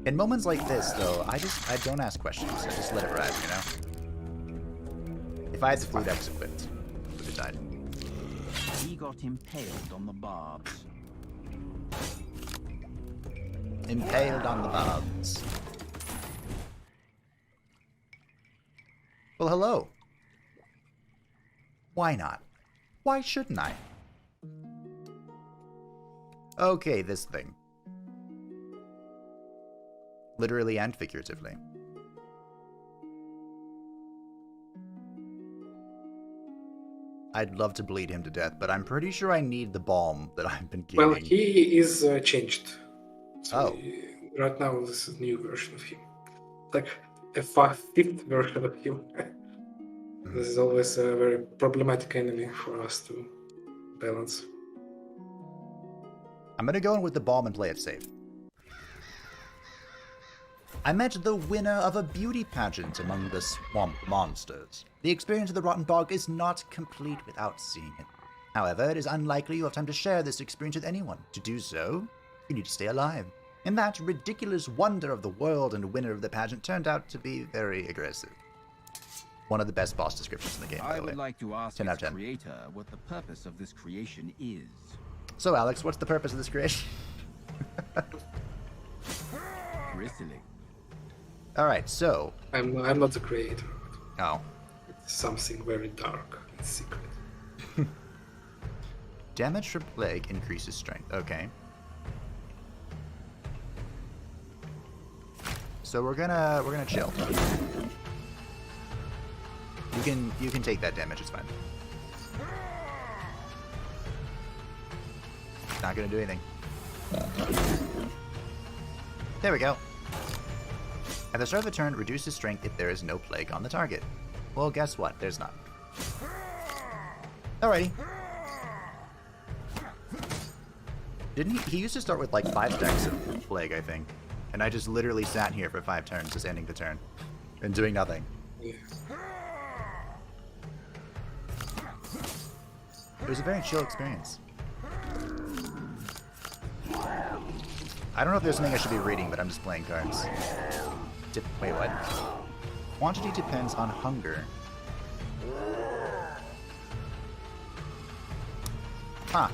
In moments like this, though, I don't ask questions. I just let it ride, you know? If I had the food X equipped, I would have died. He got impaled on the barbs. Impaled on the barbs. Well, hello. Why not? Why shouldn't I? Okay, this thing. Literally and figuratively. I'd love to bleed him to death, but I'm pretty sure I need the balm that I've been gaining. Well, he is changed. So Oh. right now, this is a new version of him. Like a 5th version of him. This is always a very problematic enemy for us to balance. I'm gonna go in with the balm and play it safe. I met the winner of a beauty pageant among the swamp monsters. The experience of the Rotten Bog is not complete without seeing it. However, it is unlikely you have time to share this experience with anyone. To do so, you need to stay alive. And that ridiculous wonder of the world and winner of the pageant turned out to be very aggressive. One of the best boss descriptions in the game, by I the way. would like to ask 10 out its of 10. creator what the purpose of this creation is. So, Alex, what's the purpose of this creation? Bristling. Alright, so... I'm not the creator. Oh. It's something very dark and secret. Damage from plague increases strength. Okay. So we're gonna chill. You can take that damage, it's fine. Not gonna do anything. There we go. At the start of the turn, reduces strength if there is no plague on the target. Well, guess what? There's none. Alrighty. Didn't he used to start with like 5 stacks of plague, I think. And I just literally sat here for 5 turns, just ending the turn. and doing nothing. Yeah. It was a very chill experience. I don't know if there's something I should be reading, but I'm just playing cards. Wait, what? Quantity depends on hunger. Huh.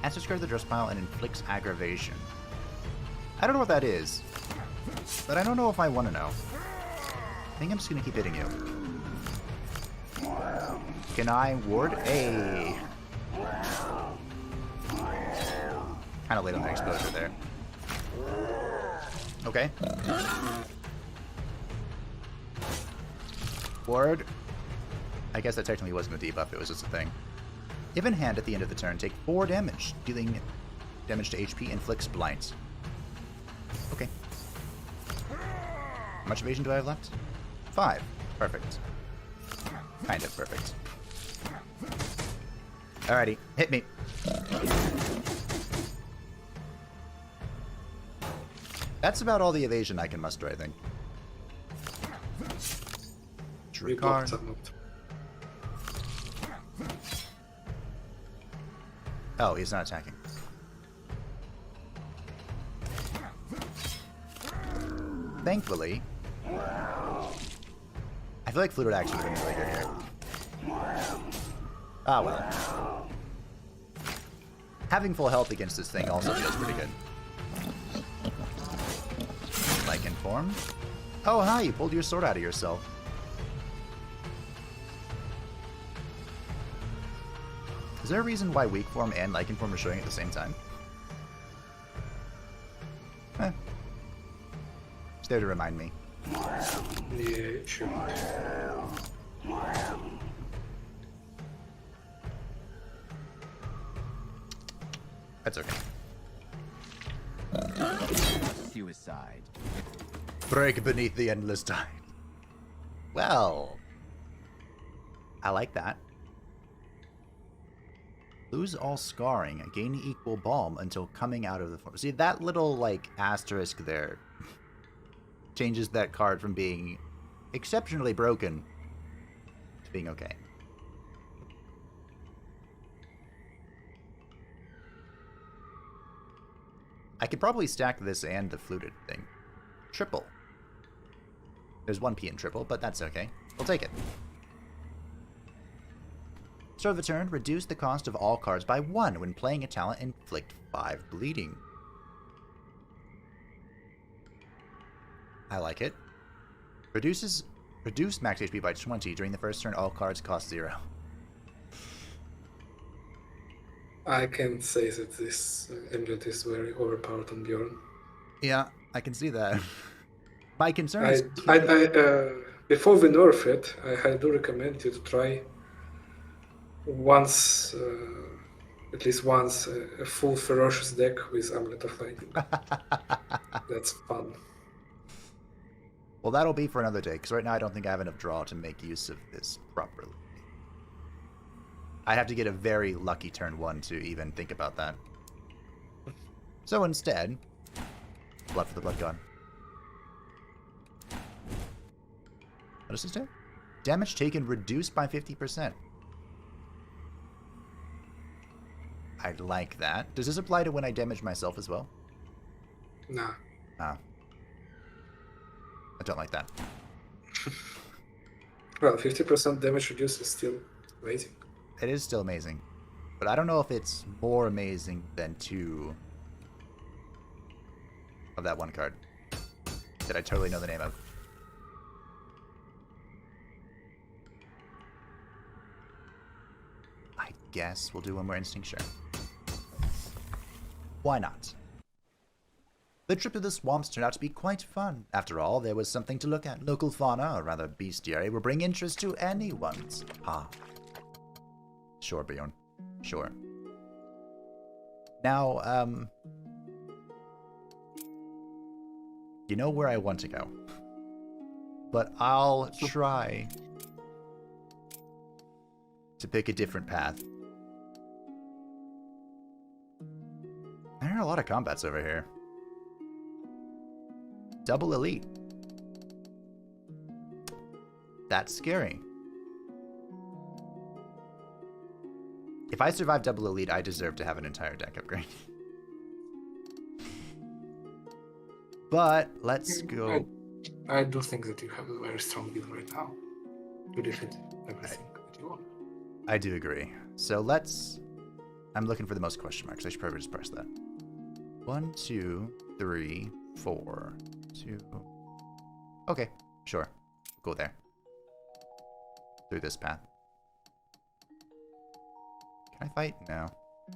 Adds to discard the dress pile and inflicts aggravation. I don't know what that is, but I don't know if I want to know. I think I'm just gonna keep hitting you. Can I ward a? Kind of late on the exposure there. Okay. Ward. I guess that technically wasn't a debuff, it was just a thing. If in hand at the end of the turn, take 4 damage. Dealing damage to HP inflicts blinds. Okay. How much evasion do I have left? 5. Perfect. Kind of perfect. Alrighty, hit me. That's about all the evasion I can muster, I think. Drew card. Oh, he's not attacking. Thankfully, I feel like Fluid Action would have been really good here. Ah, well. Having full health against this thing also feels pretty good. Like inform. Oh, hi, you pulled your sword out of yourself. Is there a reason why Weak Form and Lycan Form are showing at the same time? It's there to remind me. Yeah, sure. That's okay. Suicide. Break beneath the endless tide. Well, I like that. Lose all scarring, gain equal balm until coming out of the form. See, that little, like, asterisk there changes that card from being exceptionally broken to being okay. I could probably stack this and the fluted thing. Triple. There's 1p in triple, but that's okay. We'll take it. Start of the turn, reduce the cost of all cards by 1 when playing a talent, inflict 5 bleeding. I like it. Reduce max HP by 20 during the first turn, all cards cost 0. I can say that this amulet is very overpowered on Bjorn. Yeah, I can see that. My concern I, is... before we nerf it, I do recommend you to try once, at least once, a full ferocious deck with Amulet of Lightning. That's fun. Well, that'll be for another day, because right now I don't think I have enough draw to make use of this properly. I'd have to get a very lucky turn 1 to even think about that. So instead, Blood for the Blood God. What does this do? Damage taken reduced by 50%. I like that. Does this apply to when I damage myself as well? Nah. Oh. I don't like that. Well, 50% damage reduced is still amazing. It is still amazing. But I don't know if it's more amazing than 2 of that one card that I totally know the name of. I guess we'll do one more instinct, sure. Why not? The trip to the swamps turned out to be quite fun. After all, there was something to look at. Local fauna, or rather bestiary, will bring interest to anyone's heart. Sure, Bjorn. Sure. Now, you know where I want to go. But I'll try to pick a different path. There are a lot of combats over here. Double elite. That's scary. If I survive double elite, I deserve to have an entire deck upgrade. But let's go. I do think that you have a very strong build right now. You defeat everything that you want. I do agree. So let's... I'm looking for the most question marks. I should probably just press that. 1, 2, 3, 4, 2... Okay, sure. Go there. Through this path. Can I fight? No.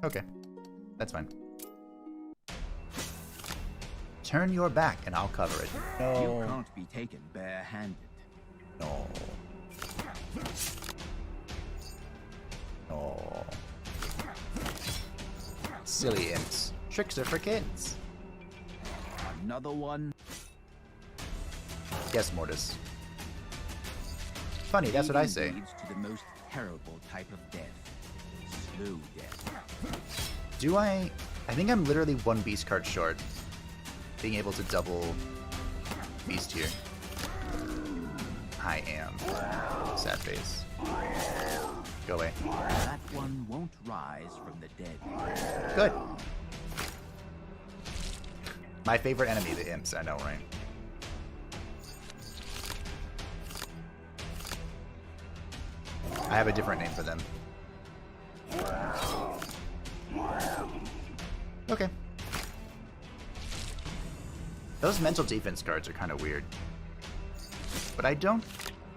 Okay. That's fine. Turn your back and I'll cover it. No. You can't be taken bare-handed. No. No. Silly imps. Tricks are for kids. Another one. Yes, Mortis. Funny, that's what I say. Leads to the most terrible type of death. Slow death. Do I think I'm literally one beast card short. Being able to double beast here. I am. Sad face. Go away. That one won't rise from the dead. Good. My favorite enemy, the imps, I know, right? I have a different name for them. Okay. Those mental defense cards are kind of weird. But I don't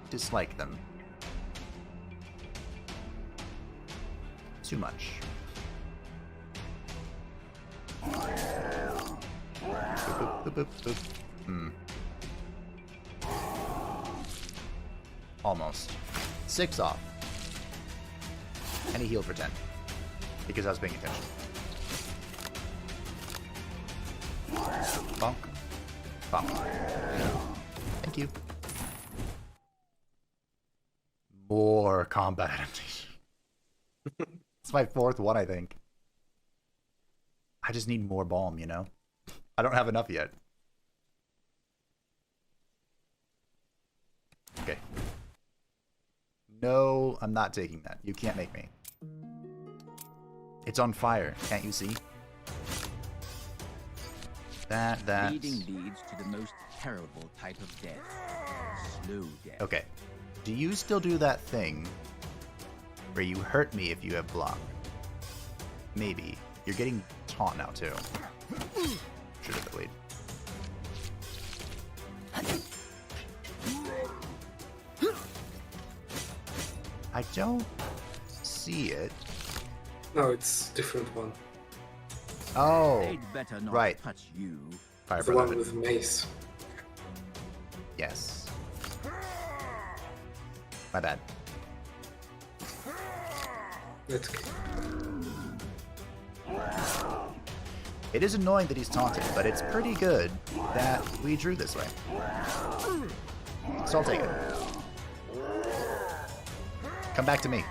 dislike them too much. Boop, boop, boop, boop, boop. Hmm. Almost. 6 off. And he healed for 10. Because I was paying attention. Bonk. Bonk. Thank you. More combat adaptation. It's my 4th one, I think. I just need more balm, you know? I don't have enough yet. Okay. No, I'm not taking that. You can't make me. It's on fire. Can't you see? That. Bleeding leads to the most terrible type of death. Slow death. Okay. Do you still do that thing where you hurt me if you have block? Maybe. You're getting taunt now, too. Should have played. I don't see it. No, it's different one. Oh, They'd better not right. touch you. Fire The one Brotherhood. with mace. Yes. My bad. That's okay. It is annoying that he's taunted, but it's pretty good that we drew this way. So I'll take it. Come back to me.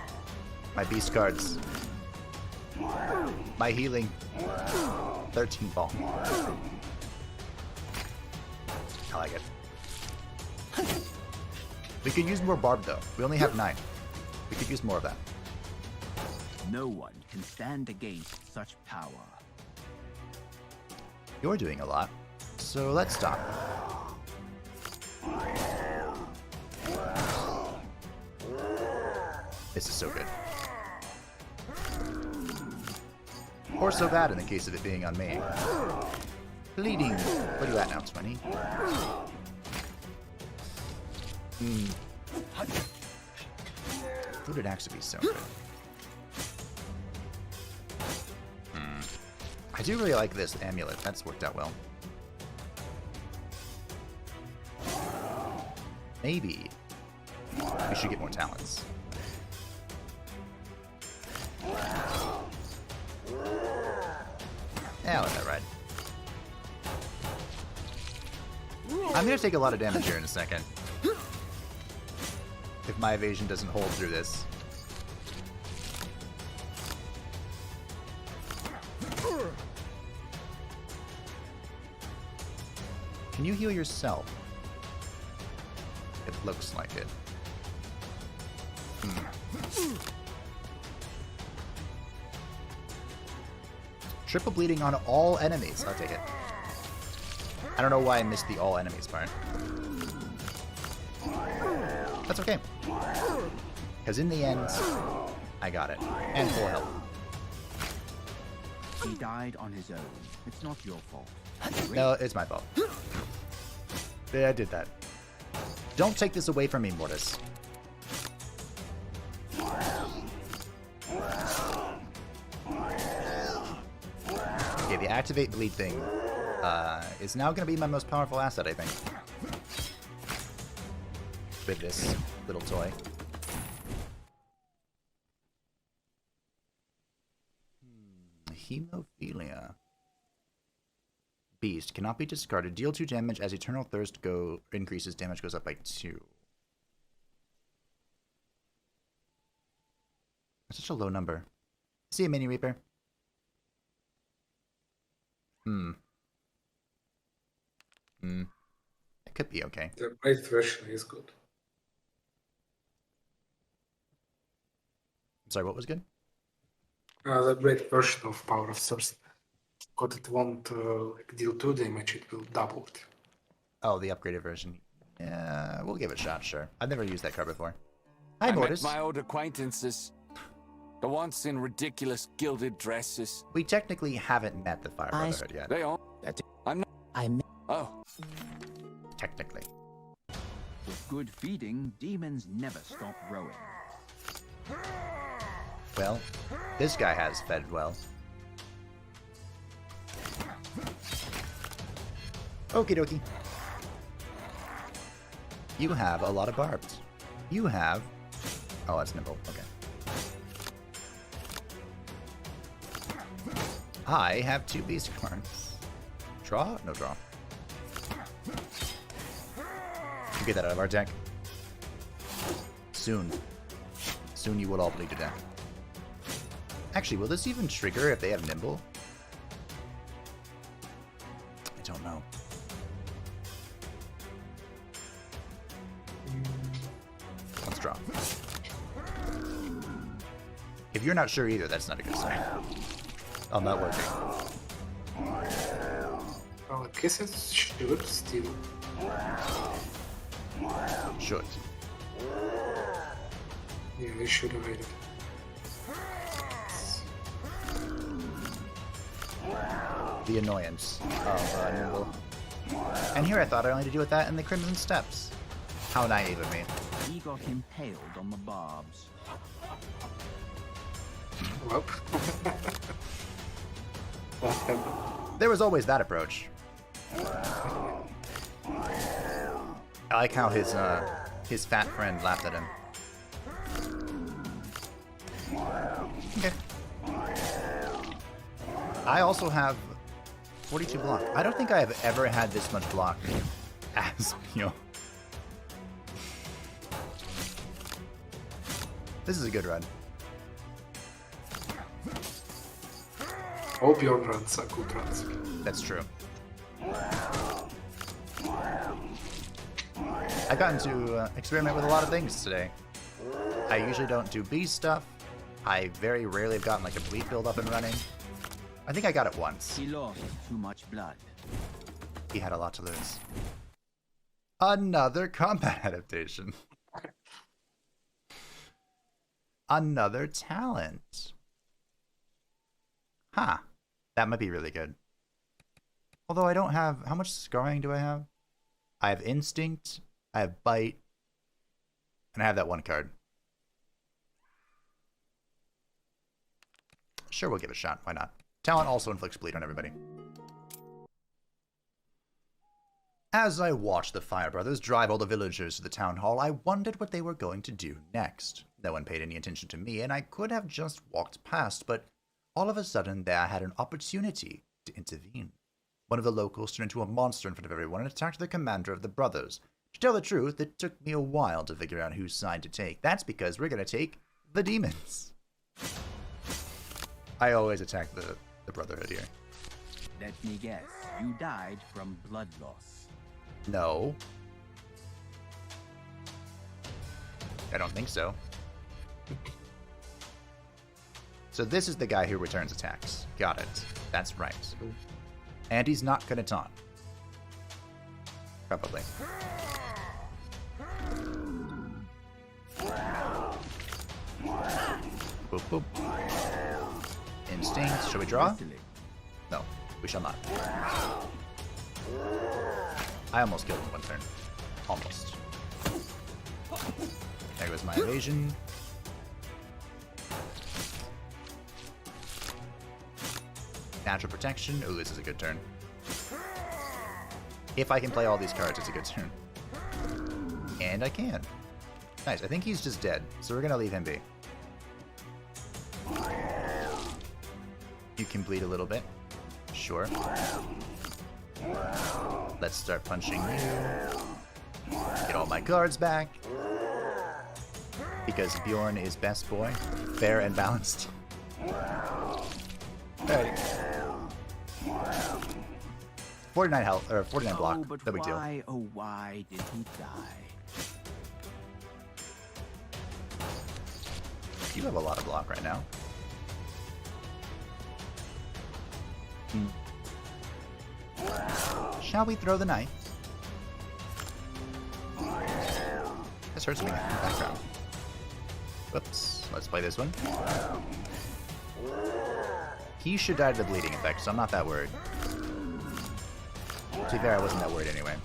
My beast cards. My healing. 13 ball. I like it. We could use more barb though. We only have 9. We could use more of that. No one can stand against such power. You're doing a lot, so let's stop. This is so good. Or so bad in the case of it being on me. Bleeding. What are you at now, 20? Would it actually be so good? I do really like this amulet. That's worked out well. Maybe we should get more talents. Yeah, I'll let that ride. I'm gonna take a lot of damage here in a second. If my evasion doesn't hold through this. Can you heal yourself? It looks like it. Triple bleeding on all enemies. I'll take it. I don't know why I missed the all enemies part. That's okay. Because in the end, I got it. And full health. He died on his own. It's not your fault. No, it's my fault. Yeah, I did that. Don't take this away from me, Mortis. Okay, the activate bleed thing is now going to be my most powerful asset, I think. With this little toy. Hemophilia. Beast cannot be discarded. Deal 2 damage as Eternal Thirst increases. Damage goes up by 2. That's such a low number. See a Mini Reaper. It could be okay. The great version is good. I'm sorry, what was good? The great version of Power of Thirst. Because it won't deal 2 damage, it will double it. Oh, the upgraded version. Yeah, we'll give it a shot, sure. I've never used that card before. Hi, I met Mortis. my old acquaintances. The ones in ridiculous gilded dresses. We technically haven't met the Fire Brotherhood yet. They all... I'm not... Oh. Technically. With good feeding, demons never stop growing. Well, this guy has fed well. Okie dokie. You have a lot of barbs. You have... Oh, that's nimble. Okay. I have 2 beast cards. Draw? No draw. You get that out of our deck. Soon. Soon you will all bleed to death. Actually, will this even trigger if they have nimble? I don't know. Let's draw. If you're not sure either, that's not a good sign. Oh, not working. Well, I guess it should still. Should. Yeah, they should have made it. The annoyance of nimble. And here I thought I only had to deal with that in the Crimson Steps. How naive of me. He got impaled on the barbs. Well. There was always that approach. I like how his fat friend laughed at him. Okay. I also have 42 block. I don't think I have ever had this much block as Bjorn. This is a good run. All Bjorn runs are good runs. That's true. I've gotten to experiment with a lot of things today. I usually don't do bee stuff. I very rarely have gotten like a bleed build up and running. I think I got it once. He lost too much blood. He had a lot to lose. Another combat adaptation. Another talent. Huh. That might be really good. Although I don't have... How much scarring do I have? I have Instinct, I have Bite, and I have that one card. Sure, we'll give it a shot. Why not? Talent also inflicts bleed on everybody. As I watched the Fire Brothers drive all the villagers to the town hall, I wondered what they were going to do next. No one paid any attention to me, and I could have just walked past, but all of a sudden there I had an opportunity to intervene. One of the locals turned into a monster in front of everyone and attacked the commander of the brothers. To tell the truth, it took me a while to figure out whose side to take. That's because we're going to take the demons. I always attack the Brotherhood here. Let me guess, you died from blood loss. No. I don't think so. So this is the guy who returns attacks. Got it. That's right. And he's not gonna taunt. Probably. Boop, boop. Instinct. Shall we draw? No, we shall not. I almost killed him one turn. Almost. There goes my evasion. Natural protection. Ooh, this is a good turn. If I can play all these cards, it's a good turn. And I can. Nice. I think he's just dead, so we're gonna leave him be. You can bleed a little bit. Sure. Let's start punching you. Get all my cards back. Because Bjorn is best boy. Fair and balanced. Alright. 49 health, or 49 block. Oh, but No big deal. why did he die? You have a lot of block right now. Shall we throw the knife? This hurts me in the background. Whoops. Let's play this one. He should die to the bleeding effect, so I'm not that worried. To be fair, I wasn't that worried anyway.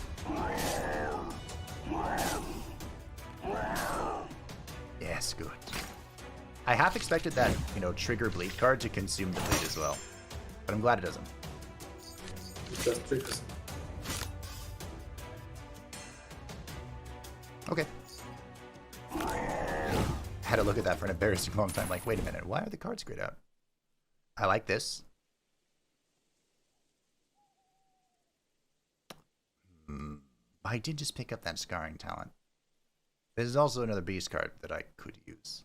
Yes, good. I half expected that, trigger bleed card to consume the bleed as well. But I'm glad it doesn't. It just triggers. Okay. Had to look at that for an embarrassing long time. Like, wait a minute, why are the cards grayed out? I like this. I did just pick up that scarring talent. This is also another beast card that I could use.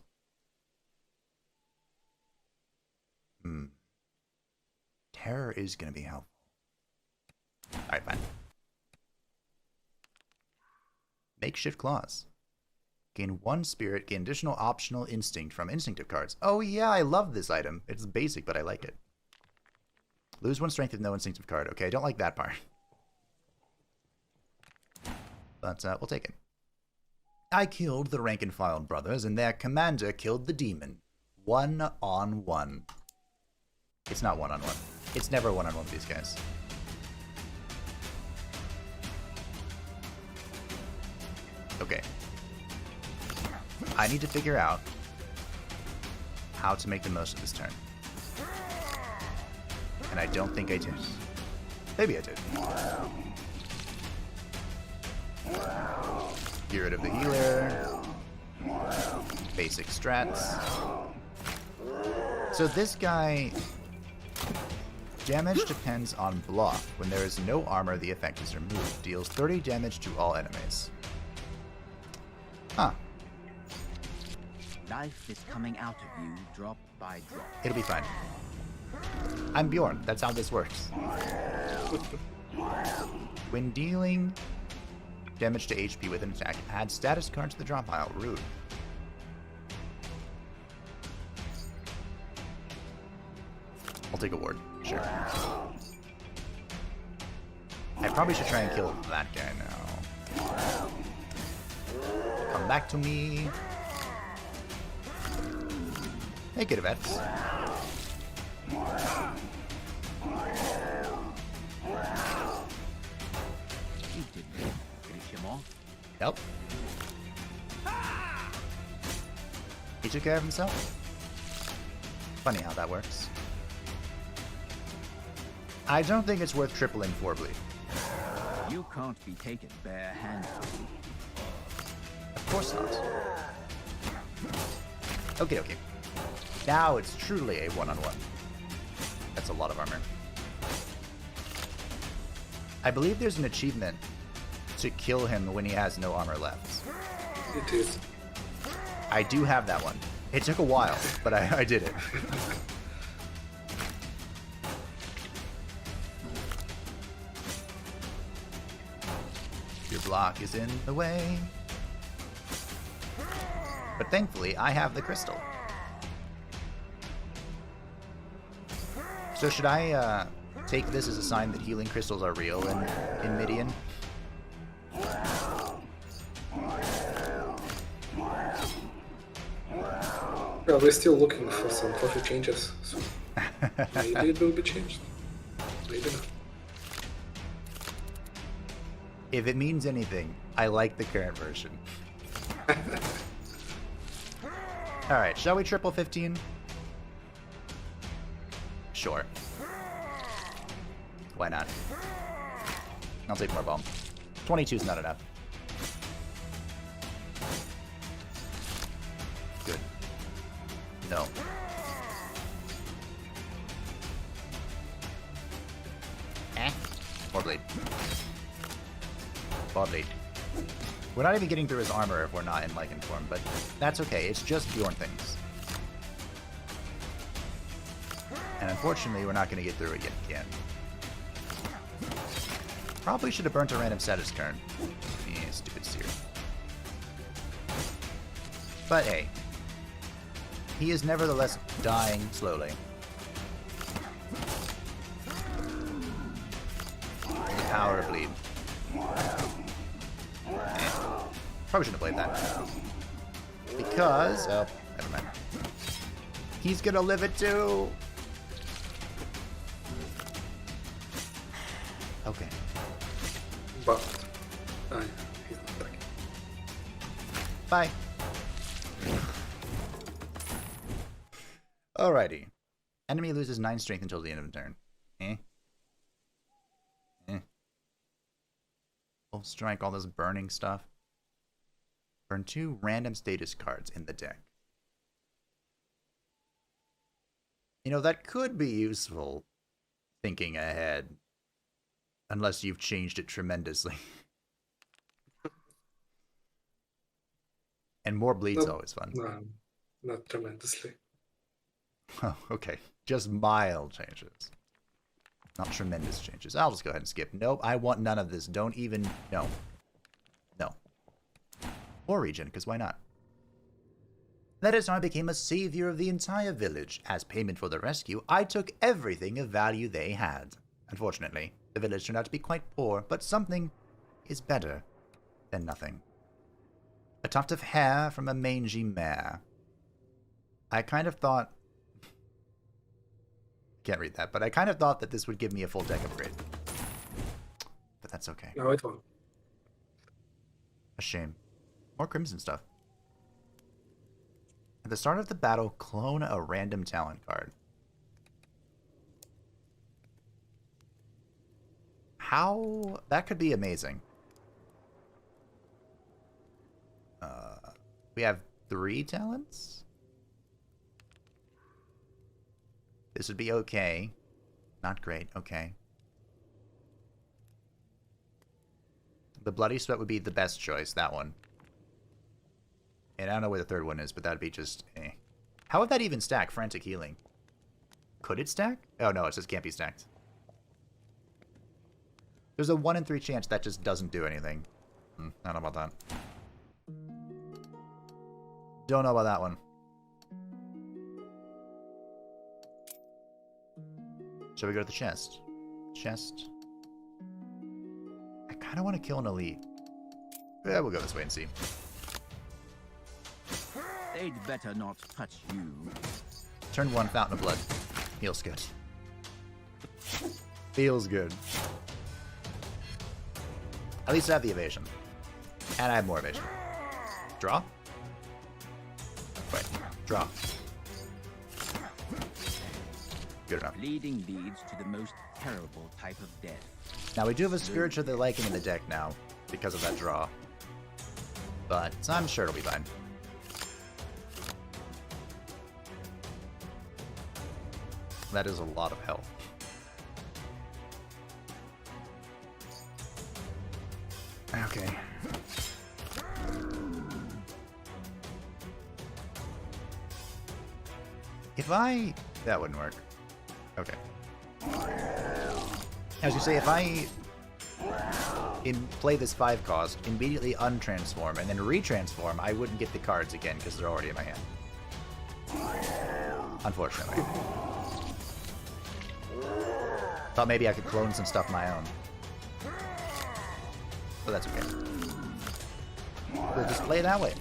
Terror is going to be helpful. Alright, fine. Makeshift Claws. Gain 1 spirit, gain additional optional instinct from instinctive cards. Oh yeah, I love this item. It's basic, but I like it. Lose 1 strength with no instinctive card. Okay, I don't like that part. But we'll take it. I killed the rank and file brothers, and their commander killed the demon. 1-on-1. It's not 1-on-1. It's never 1-on-1 with these guys. Okay. I need to figure out how to make the most of this turn. And I don't think I did. Maybe I did. Get rid of the healer. Basic strats. So this guy... Damage depends on block. When there is no armor, the effect is removed. Deals 30 damage to all enemies. Huh. Life is coming out of you drop by drop. It'll be fine. I'm Bjorn. That's how this works. When dealing damage to HP with an attack, add status card to the drop pile. Rude. I'll take a ward. Sure. I probably should try and kill that guy now. Come back to me. Hey, good events. You didn't finish him off. Nope. He took care of himself. Funny how that works. I don't think it's worth tripling 4 bleed. You can't be taken barehanded. Of course not. Okay. Now it's truly a 1-on-1. That's a lot of armor. I believe there's an achievement to kill him when he has no armor left. It is. I do have that one. It took a while, but I did it. Your block is in the way. But thankfully, I have the crystal. So should I take this as a sign that healing crystals are real in Midian? Well, we're still looking for some coffee changes, so maybe it will be changed. Maybe not. If it means anything, I like the current version. Alright, shall we triple 15? Sure. Why not? I'll take more bomb. 22 is not enough. Good. No. More bleed. More bleed. We're not even getting through his armor if we're not in Lycan form, but that's okay. It's just Bjorn things. And unfortunately, we're not going to get through it yet again. Probably should have burnt a random status turn. Yeah, stupid seer. But hey, he is nevertheless dying slowly. The power of bleed. Probably shouldn't have played that. Because... oh, never mind. He's gonna live it too! Okay. But he's not attacking. Bye. Alrighty. Enemy loses 9 strength until the end of the turn. Full strike, all this burning stuff. Burn 2 random status cards in the deck. You know, that could be useful, thinking ahead. Unless you've changed it tremendously. And more bleed's always fun. No, not tremendously. Oh, okay. Just mild changes. Not tremendous changes. I'll just go ahead and skip. Nope, I want none of this. Don't even... no. No. Or regen, because why not? That is how I became a savior of the entire village. As payment for the rescue, I took everything of value they had. Unfortunately, the village turned out to be quite poor, but something is better than nothing. A tuft of hair from a mangy mare. I kind of thought... can't read that, but I kind of thought that this would give me a full deck upgrade. But that's okay. No, it won't. A shame. More crimson stuff. At the start of the battle, clone a random talent card. How? That could be amazing. We have 3 talents? This would be okay. Not great, okay. The Bloody Sweat would be the best choice, that one. And I don't know where the third one is, but that'd be just eh. How would that even stack, Frantic Healing? Could it stack? Oh no, it just can't be stacked. There's a 1 in 3 chance that just doesn't do anything. I don't know about that. Don't know about that one. Shall we go to the chest? Chest. I kind of want to kill an elite. Yeah, we'll go this way and see. They'd better not touch you. Turn 1, Fountain of Blood. Feels good. Feels good. At least I have the evasion. And I have more evasion. Draw? Wait, draw. Good enough. Bleeding leads to the most terrible type of death. Now we do have a Scourge of the Lycan in the deck now, because of that draw. But I'm sure it'll be fine. That is a lot of health. Okay. If I... that wouldn't work. Okay. I was gonna say, if I play this 5 cost, immediately untransform, and then retransform, I wouldn't get the cards again because they're already in my hand. Unfortunately. Thought maybe I could clone some stuff my own. But that's okay. We'll just play it that way.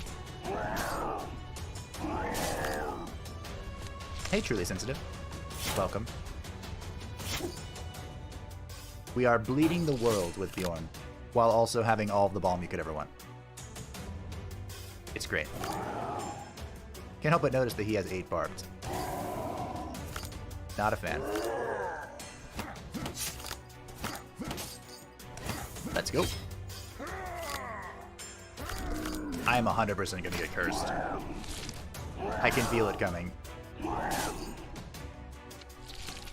Hey, Truly Sensitive. Welcome. We are bleeding the world with Bjorn, while also having all of the balm you could ever want. It's great. Can't help but notice that he has 8 barbs. Not a fan. Let's go. I am 100% gonna get cursed. I can feel it coming.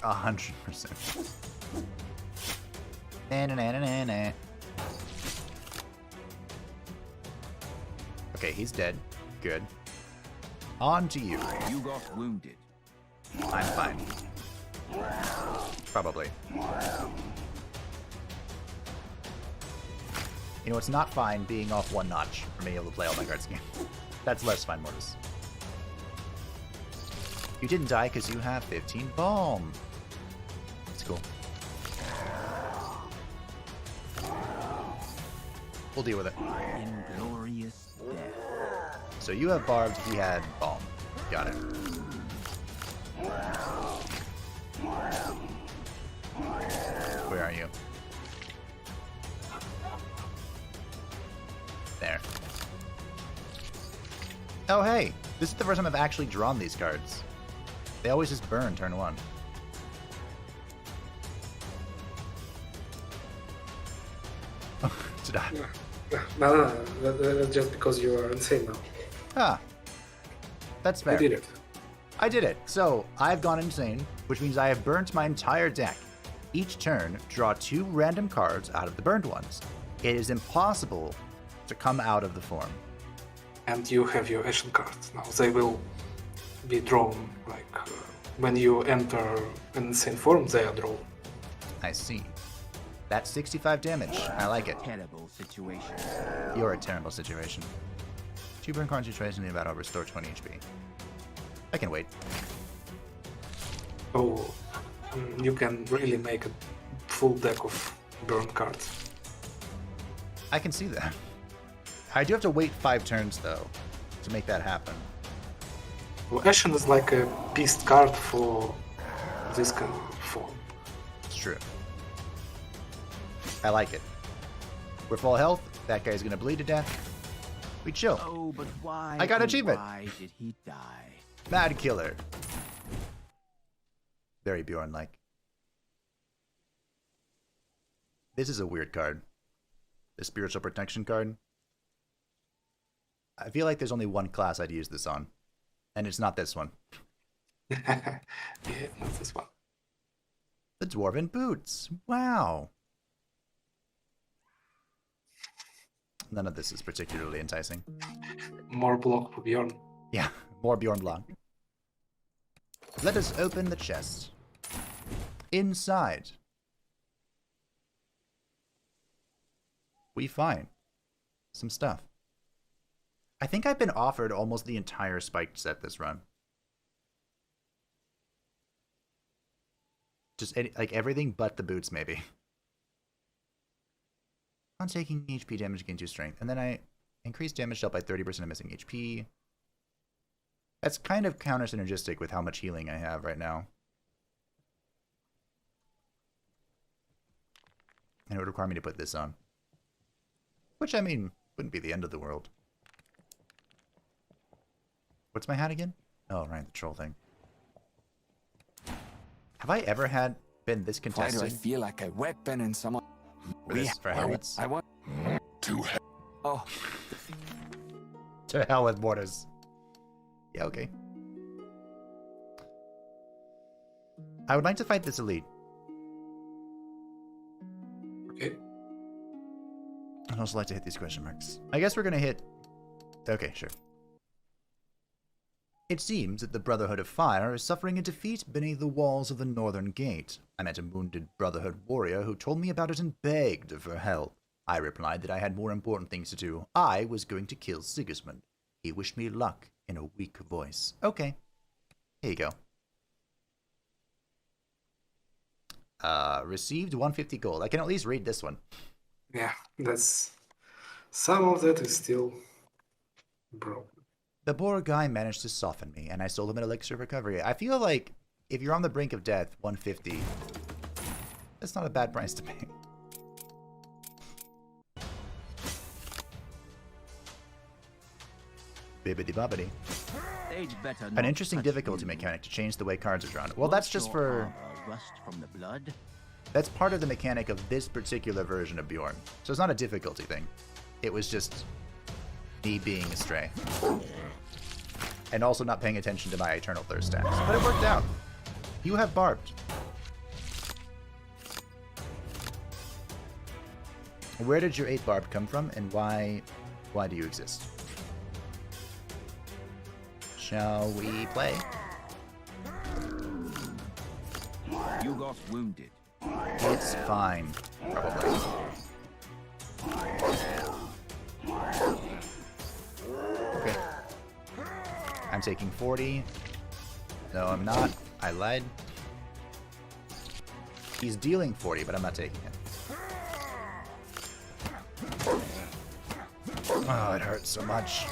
100%. Na-na-na-na-na. Okay, he's dead. Good. On to you. You got wounded. I'm fine. Probably. You know, it's not fine being off 1 notch for being able to play all my cards again. That's less fine, Mortis. You didn't die because you have 15 balm. It's cool. We'll deal with it. Inglorious death. So you have barbed, he had balm. Got it. Where are you? There. Oh hey! This is the first time I've actually drawn these cards. They always just burn turn 1. Did I? No, that's just because you are insane now. Ah. That's fair. I did it. I did it. So, I've gone insane, which means I have burnt my entire deck. Each turn, draw 2 random cards out of the burned ones. It is impossible to come out of the form. And you have your Ashen cards now. They will be drawn, like, when you enter an insane form, they are drawn. I see. That's 65 damage. I like it. Terrible situation. You're a terrible situation. 2 burn concentration in the battle, restore 20 HP. I can wait. Oh, you can really make a full deck of burn cards. I can see that. I do have to wait 5 turns, though, to make that happen. Well, Ashen is like a beast card for this kind of form. It's true. I like it. We're full health. That guy's gonna bleed to death. We chill. Oh, but why? I got oh, achievement. Why did he die? Mad Killer. Very Bjorn-like. This is a weird card. The Spiritual Protection card. I feel like there's only one class I'd use this on. And it's not this one. Yeah, not this one. The Dwarven Boots. Wow. None of this is particularly enticing. More block for Bjorn. Yeah, more Bjorn Blanc. Let us open the chest. Inside, we find some stuff. I think I've been offered almost the entire spiked set this run. Just like everything but the boots, maybe. On taking HP damage, gain 2 strength. And then I increase damage dealt by 30% of missing HP. That's kind of counter-synergistic with how much healing I have right now. And it would require me to put this on. Which, I mean, wouldn't be the end of the world. What's my hat again? Oh, right, the troll thing. Have I ever been this Why contested? do I feel like a weapon in someone? For this, for helmets? I want to. Oh, To hell with mortars. Yeah, okay. I would like to fight this elite. Okay. I'd also like to hit these question marks. I guess we're gonna hit... Okay, sure. It seems that the Brotherhood of Fire is suffering a defeat beneath the walls of the Northern Gate. I met a wounded Brotherhood warrior who told me about it and begged for help. I replied that I had more important things to do. I was going to kill Sigismund. He wished me luck in a weak voice. Okay. Here you go. Received 150 gold. I can at least read this one. Yeah, that's... Some of that is still broken. The poor guy managed to soften me, and I sold him an elixir of recovery. I feel like if you're on the brink of death, 150, that's not a bad price to pay. Bibbidi bobbidi. An interesting difficulty mechanic to change the way cards are drawn. Well, that's just for... Rust from the blood. That's part of the mechanic of this particular version of Bjorn. So it's not a difficulty thing. It was just me being a stray. And also not paying attention to my Eternal Thirst stats. But it worked out. You have barbed. Where did your 8 barb come from, and why do you exist? Shall we play? You got wounded. It's fine, probably. Okay. I'm taking 40. No, I'm not. I lied. He's dealing 40, but I'm not taking it. Oh, it hurts so much.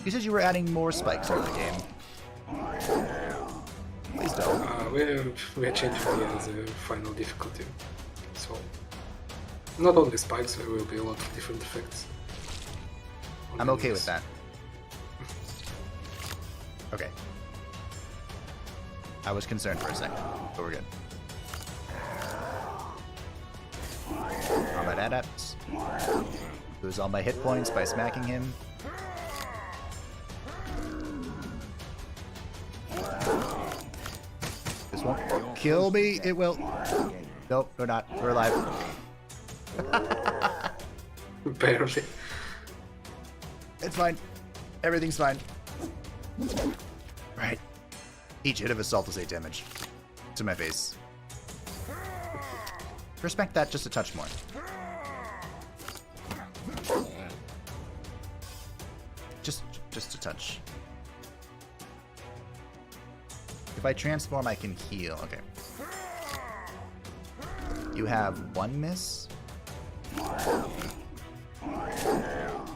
You said you were adding more spikes into the game. Please don't. We're changing the final difficulty. So, not only spikes, there will be a lot of different effects. I'm okay with that. Okay. I was concerned for a second, but we're good. Combat adept. Lose all my hit points by smacking him. This won't kill me. It will. Nope, we're not. We're alive. Barely. It's fine. Everything's fine. Right. Each hit of assault is 8 damage. To my face. Respect that just a touch more. Just a touch. If I transform, I can heal. Okay. You have 1 miss.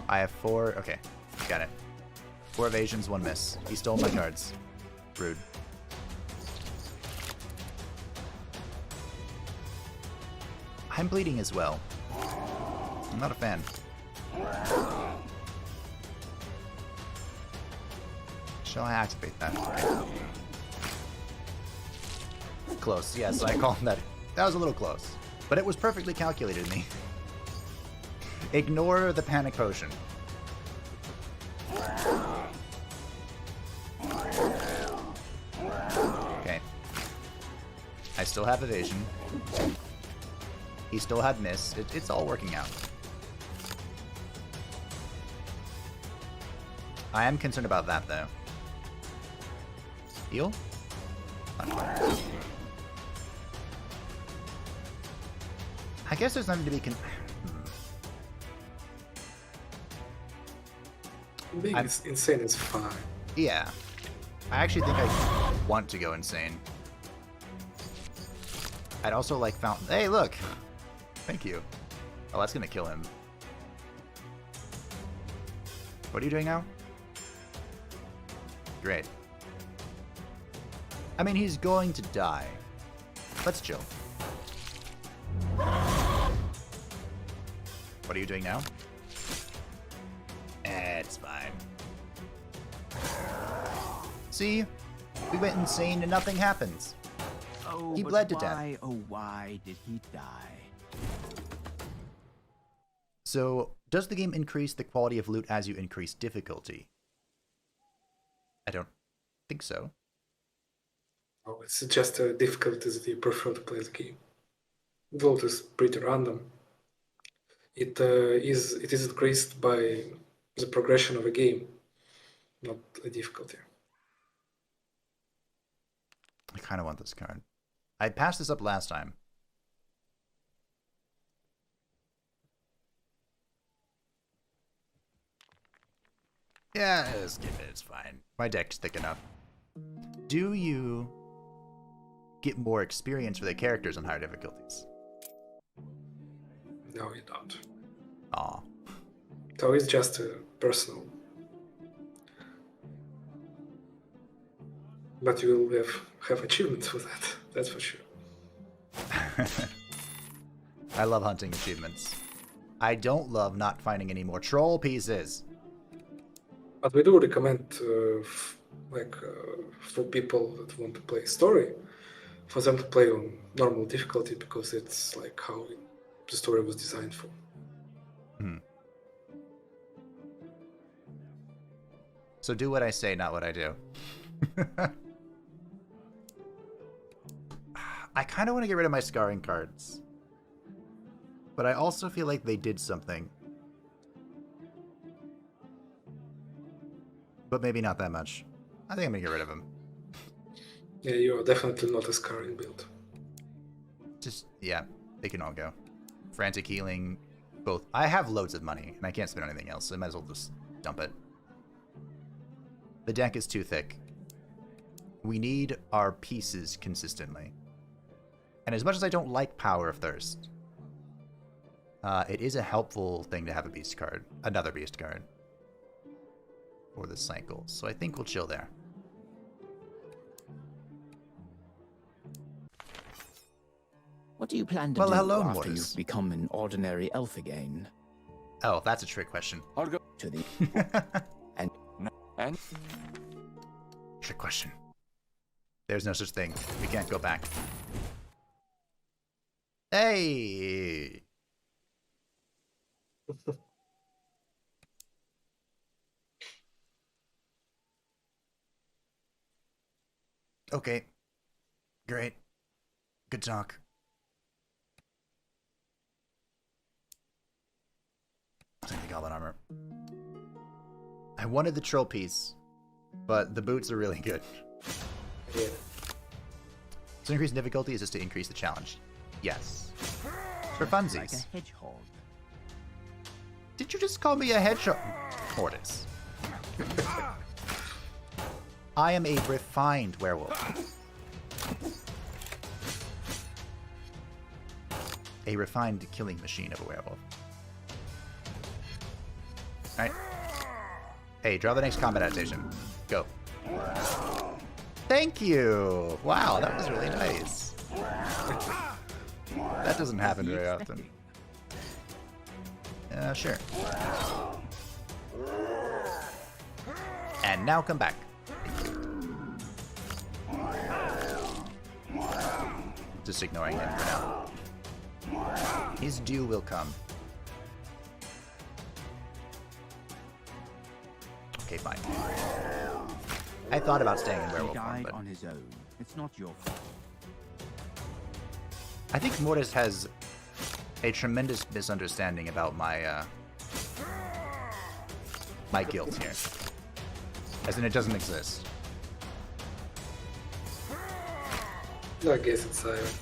I have 4. Okay. Got it. 4 evasions, 1 miss. He stole my cards. Rude. I'm bleeding as well. I'm not a fan. Shall I activate that? Right. Close. Yes, I call that. That was a little close. But it was perfectly calculated in me. Ignore the panic potion. Okay. I still have evasion. He still had miss. It's all working out. I am concerned about that, though. Heal? I guess there's nothing to be Being insane is fine. Yeah. I actually think I want to go insane. I'd also like Fountain. Hey, look! Thank you. Oh, that's gonna kill him. What are you doing now? Great. I mean, he's going to die. Let's chill. What are you doing now? It's fine. See? We went insane and nothing happens. Oh, He but bled to why, death. oh, why did he die? So, does the game increase the quality of loot as you increase difficulty? I don't think so. Oh, it's just a difficulty that you prefer to play the game. The loot is pretty random. It is increased by the progression of a game, not a difficulty. I kind of want this card. I passed this up last time. Yeah, skip it. It's fine. My deck's thick enough. Do you get more experience for the characters on higher difficulties? No, you don't. Aw. So it's just personal. But you will have achievements for that, that's for sure. I love hunting achievements. I don't love not finding any more troll pieces. But we do recommend, for people that want to play story, for them to play on normal difficulty because it's like how the story was designed for. So do what I say, not what I do. I kind of want to get rid of my scarring cards. But I also feel like they did something. But maybe not that much. I think I'm going to get rid of them. Yeah, you are definitely not a scarring build. Just, yeah, they can all go. Frantic healing, both. I have loads of money, and I can't spend on anything else, so I might as well just dump it. The deck is too thick. We need our pieces consistently. And as much as I don't like Power of Thirst, it is a helpful thing to have a beast card. Another beast card. For the cycle. So I think we'll chill there. What do you plan to Well, do hello, after Mortis. you've become an ordinary elf again? Oh, that's a trick question. I'll go. To the and And Trick question. There's no such thing. We can't go back. Hey! Okay. Great. Good talk. I'll take the goblin armor. I wanted the troll piece, but the boots are really good. Yeah. So increase in difficulty is just to increase the challenge. Yes. For Like funsies. a hedgehog. Did you just call me a hedgehog? Mortis. I am a refined werewolf. A refined killing machine of a werewolf. Alright. Hey, draw the next combat adaptation. Go. Thank you! Wow, that was really nice. That doesn't happen very often. Sure. And now come back. Just ignoring him for now. His due will come. Okay, fine. I thought about staying in He werewolf form, died but on his own. It's not your fault. I think Mortis has a tremendous misunderstanding about my my guilt here. As in, it doesn't exist. I guess it's silent.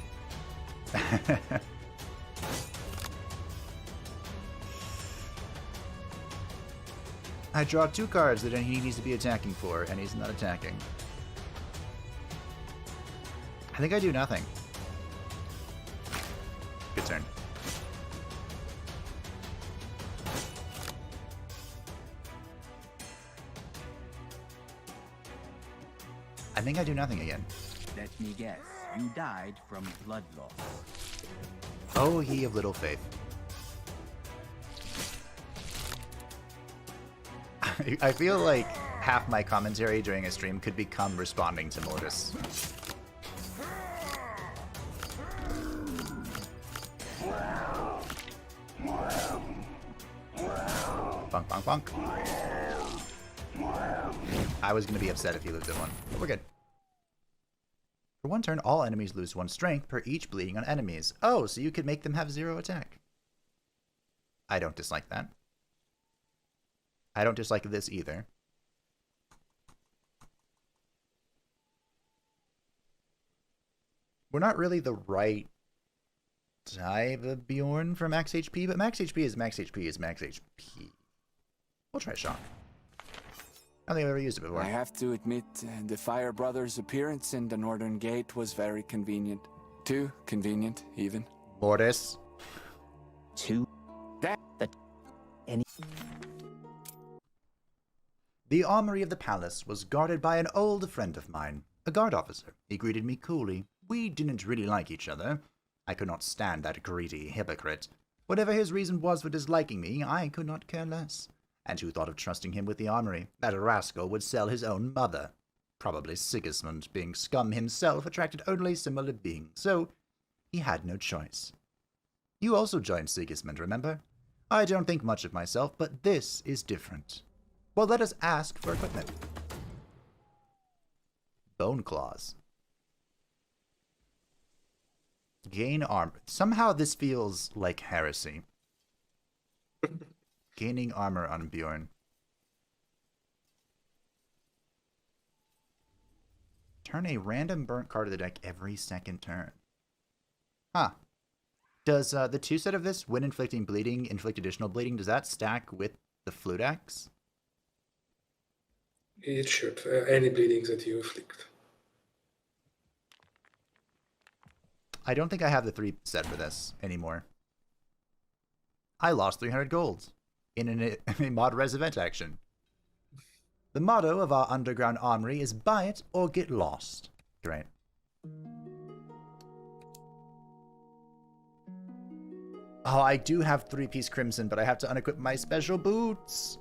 I draw 2 cards that he needs to be attacking for, and he's not attacking. I think I do nothing. Good turn. I think I do nothing again. Let me guess. You died from blood loss. Oh, ye of little faith. I feel like half my commentary during a stream could become responding to Mortis. Bonk, bonk, bonk. I was going to be upset if he loses one, but we're good. For one turn, all enemies lose 1 strength per each bleeding on enemies. Oh, so you could make them have 0 attack. I don't dislike that. I don't dislike this either. We're not really the right type of Bjorn for max HP, but max HP is max HP is max HP. We'll try shock. I don't think I've ever used it before. I have to admit, the Fire Brothers' appearance in the Northern Gate was very convenient. Too convenient, even. Mortis. The armory of the palace was guarded by an old friend of mine, a guard officer. He greeted me coolly. We didn't really like each other. I could not stand that greedy hypocrite. Whatever his reason was for disliking me, I could not care less. And who thought of trusting him with the armory? That rascal would sell his own mother. Probably Sigismund, being scum himself, attracted only similar beings, so he had no choice. You also joined Sigismund, remember? I don't think much of myself, but this is different. Well, let us ask for equipment. Bone claws. Gain armor. Somehow this feels like heresy. Gaining armor on Bjorn. Turn a random burnt card to the deck every second turn. Huh. Does the 2 set of this, when inflicting bleeding, inflict additional bleeding, does that stack with the flute axe? It should. Any bleeding that you inflict. I don't think I have the 3 set for this anymore. I lost 300 gold in a mod res event action. The motto of our underground armory is buy it or get lost. Great. Oh, I do have 3-piece crimson, but I have to unequip my special boots.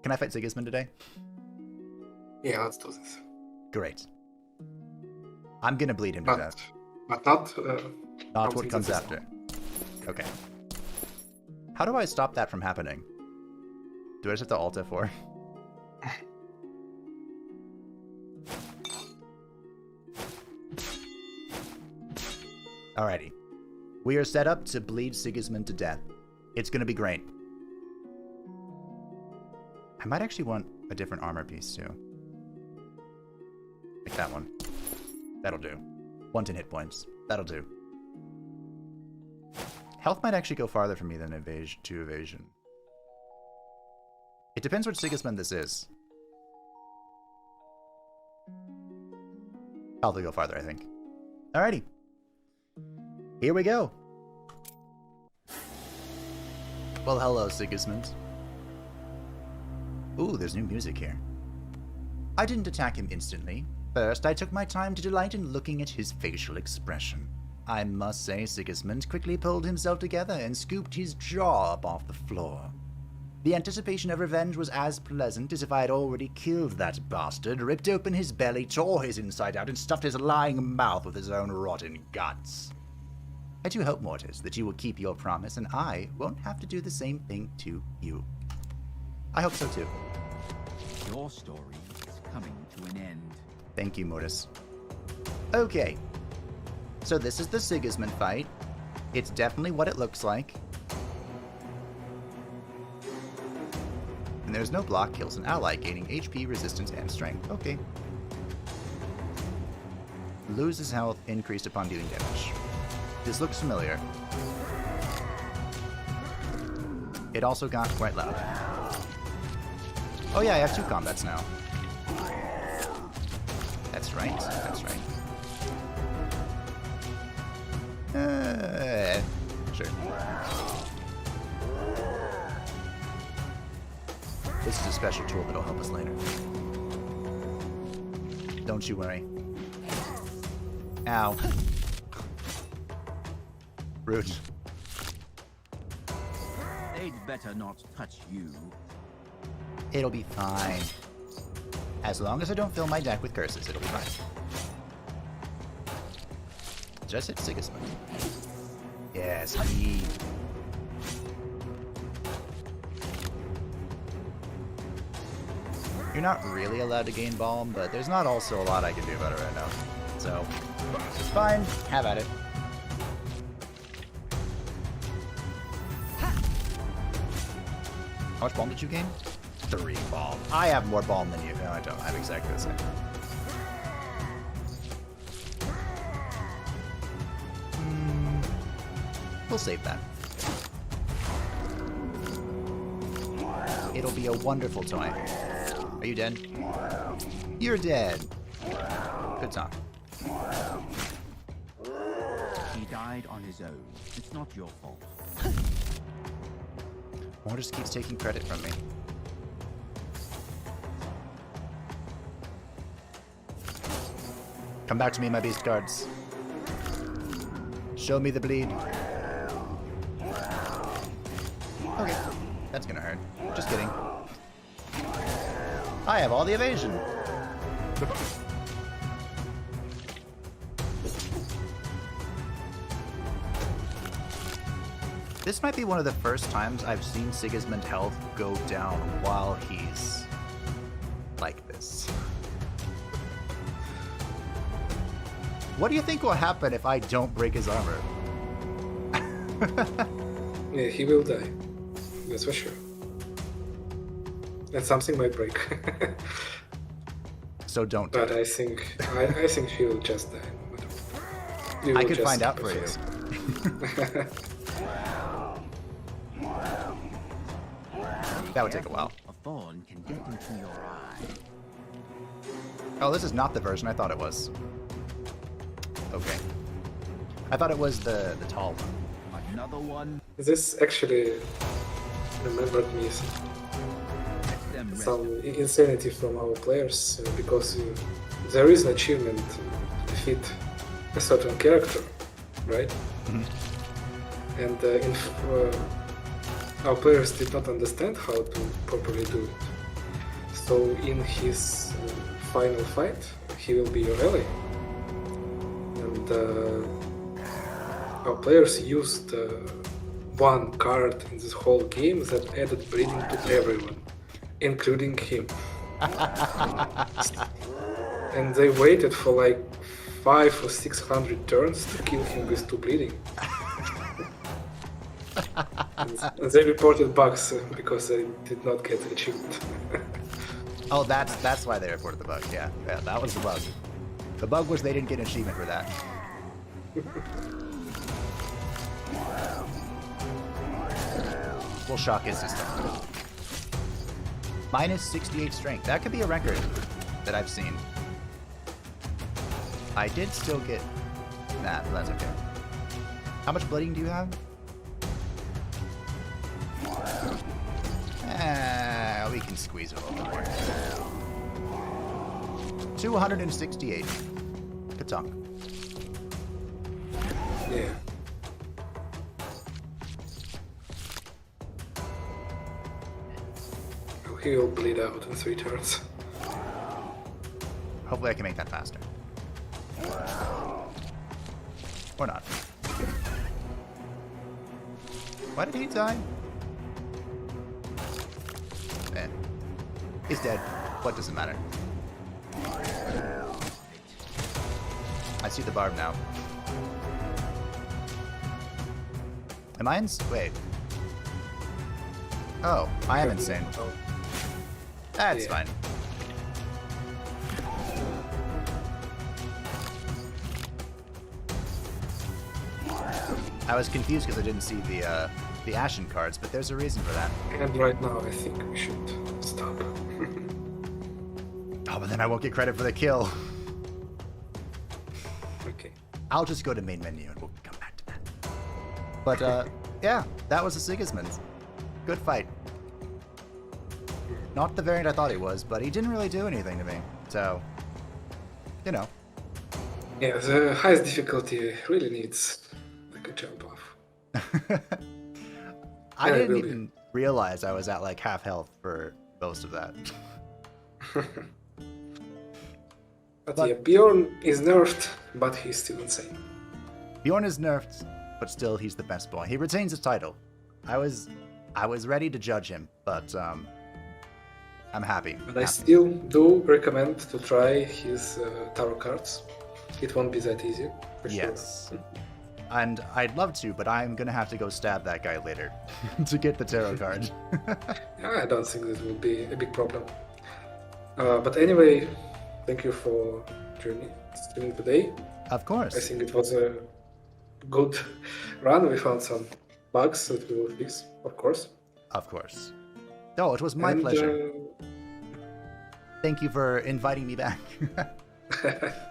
Can I fight Sigismund today? Yeah, let's do this. Great. I'm gonna bleed him to death. But not... Not what comes after. Okay. How do I stop that from happening? Do I just have to Alt F4? Alrighty. We are set up to bleed Sigismund to death. It's gonna be great. I might actually want a different armor piece too. Like that one. That'll do. 110 hit points. That'll do. Health might actually go farther for me than evasion. It depends which Sigismund this is. Health will go farther, I think. Alrighty. Here we go. Well, hello, Sigismund. Ooh, there's new music here. I didn't attack him instantly. First, I took my time to delight in looking at his facial expression. I must say Sigismund quickly pulled himself together and scooped his jaw up off the floor. The anticipation of revenge was as pleasant as if I had already killed that bastard, ripped open his belly, tore his inside out, and stuffed his lying mouth with his own rotten guts. I do hope, Mortis, that you will keep your promise and I won't have to do the same thing to you. I hope so too. Your story is coming to an end. Thank you, Mortis. Okay. So this is the Sigismund fight. It's definitely what it looks like. And there's no block, kills an ally, gaining HP, resistance, and strength. Okay. Loses health, increased upon dealing damage. This looks familiar. It also got quite loud. Oh yeah, I have 2 combats now. That's right, that's right. Sure. This is a special tool that'll help us later. Don't you worry. Ow. Rude. They'd better not touch you. It'll be fine. As long as I don't fill my deck with curses, it'll be fine. Just hit Sigismund. Yes, me. You're not really allowed to gain Balm, but there's not also a lot I can do about it right now. So, it's fine. Have at it. How much Balm did you gain? 3 Balm. I have more Balm than you. No, I don't. I have exactly the same. We'll save that. It'll be a wonderful toy. Are you dead? You're dead. Good talk. He died on his own. It's not your fault. War just keeps taking credit from me. Come back to me, my beast guards. Show me the bleed. Okay, that's gonna hurt. Just kidding. I have all the evasion. This might be one of the first times I've seen Sigismund's health go down while he's like this. What do you think will happen if I don't break his armor? Yeah, he will die. That's for sure. And something might break. So don't do But it. I think she will just die. You I will could just find out for fix you. That would take a while. A thorn can get into your eye. Oh, this is not the version I thought it was. Okay. I thought it was the tall one. Another one. This actually remembered me Let them rest. some insanity from our players because there is an achievement to defeat a certain character, right? And our players did not understand how to properly do it. So in his final fight, he will be your ally. And our players used one card in this whole game that added bleeding to everyone, including him. And they waited for like 500 or 600 turns to kill him with 2 bleeding. And they reported bugs because they did not get the achievement. Oh, that's why they reported the bug. Yeah, that was the bug. The bug was they didn't get an achievement for that. We'll shock his system. Minus 68 strength. That could be a record that I've seen. I did still get that, but that's okay. How much bleeding do you have? We can squeeze a little bit more. 268. Ka-tunk. Yeah. Oh, he will bleed out in 3 turns. Hopefully I can make that faster. Or not. Why did he die? Eh. He's dead. What does it matter? I see the barb now. Am I wait. Oh, I am insane. That's Yeah. fine. I was confused because I didn't see the Ashen cards, but there's a reason for that. And right now I think we should stop. Oh, but then I won't get credit for the kill. Okay. I'll just go to main menu and we'll come back to that. But yeah, that was a Sigismund. Good fight. Not the variant I thought he was, but he didn't really do anything to me. So, you know. Yeah, the highest difficulty really needs like a jump off. I Yeah, didn't really. even realize I was at like half health for most of that. But yeah, Bjorn is nerfed, but he's still insane. Bjorn is nerfed, but still he's the best boy. He retains his title. I was ready to judge him, but I'm happy. But I still do recommend to try his tarot cards. It won't be that easy, for Yes. sure. And I'd love to, but I'm gonna have to go stab that guy later to get the tarot card. I don't think this will be a big problem. But anyway, thank you for joining today. Of I course. think it was a good run. We found some bugs that we will fix, of course. Of course. Oh, it was my And, pleasure. Thank you for inviting me back.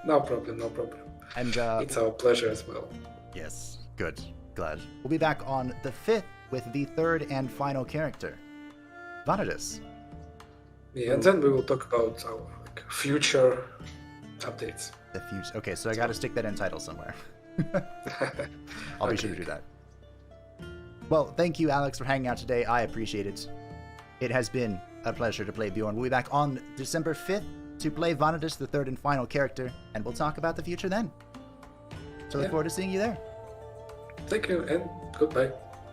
No problem, no problem. And It's our pleasure as well. yes, good, glad. We'll be back on the 5th with the third and final character, Vanadis. Yeah, and then we will talk about our future updates. The future. Okay, so I got to stick that in title somewhere. I'll be sure to do that. Well, thank you, Alex, for hanging out today. I appreciate it. It has been a pleasure to play Bjorn. We'll be back on December 5th to play Vanadis, the third and final character, and we'll talk about the future then. So look forward to seeing you there. Thank you and goodbye.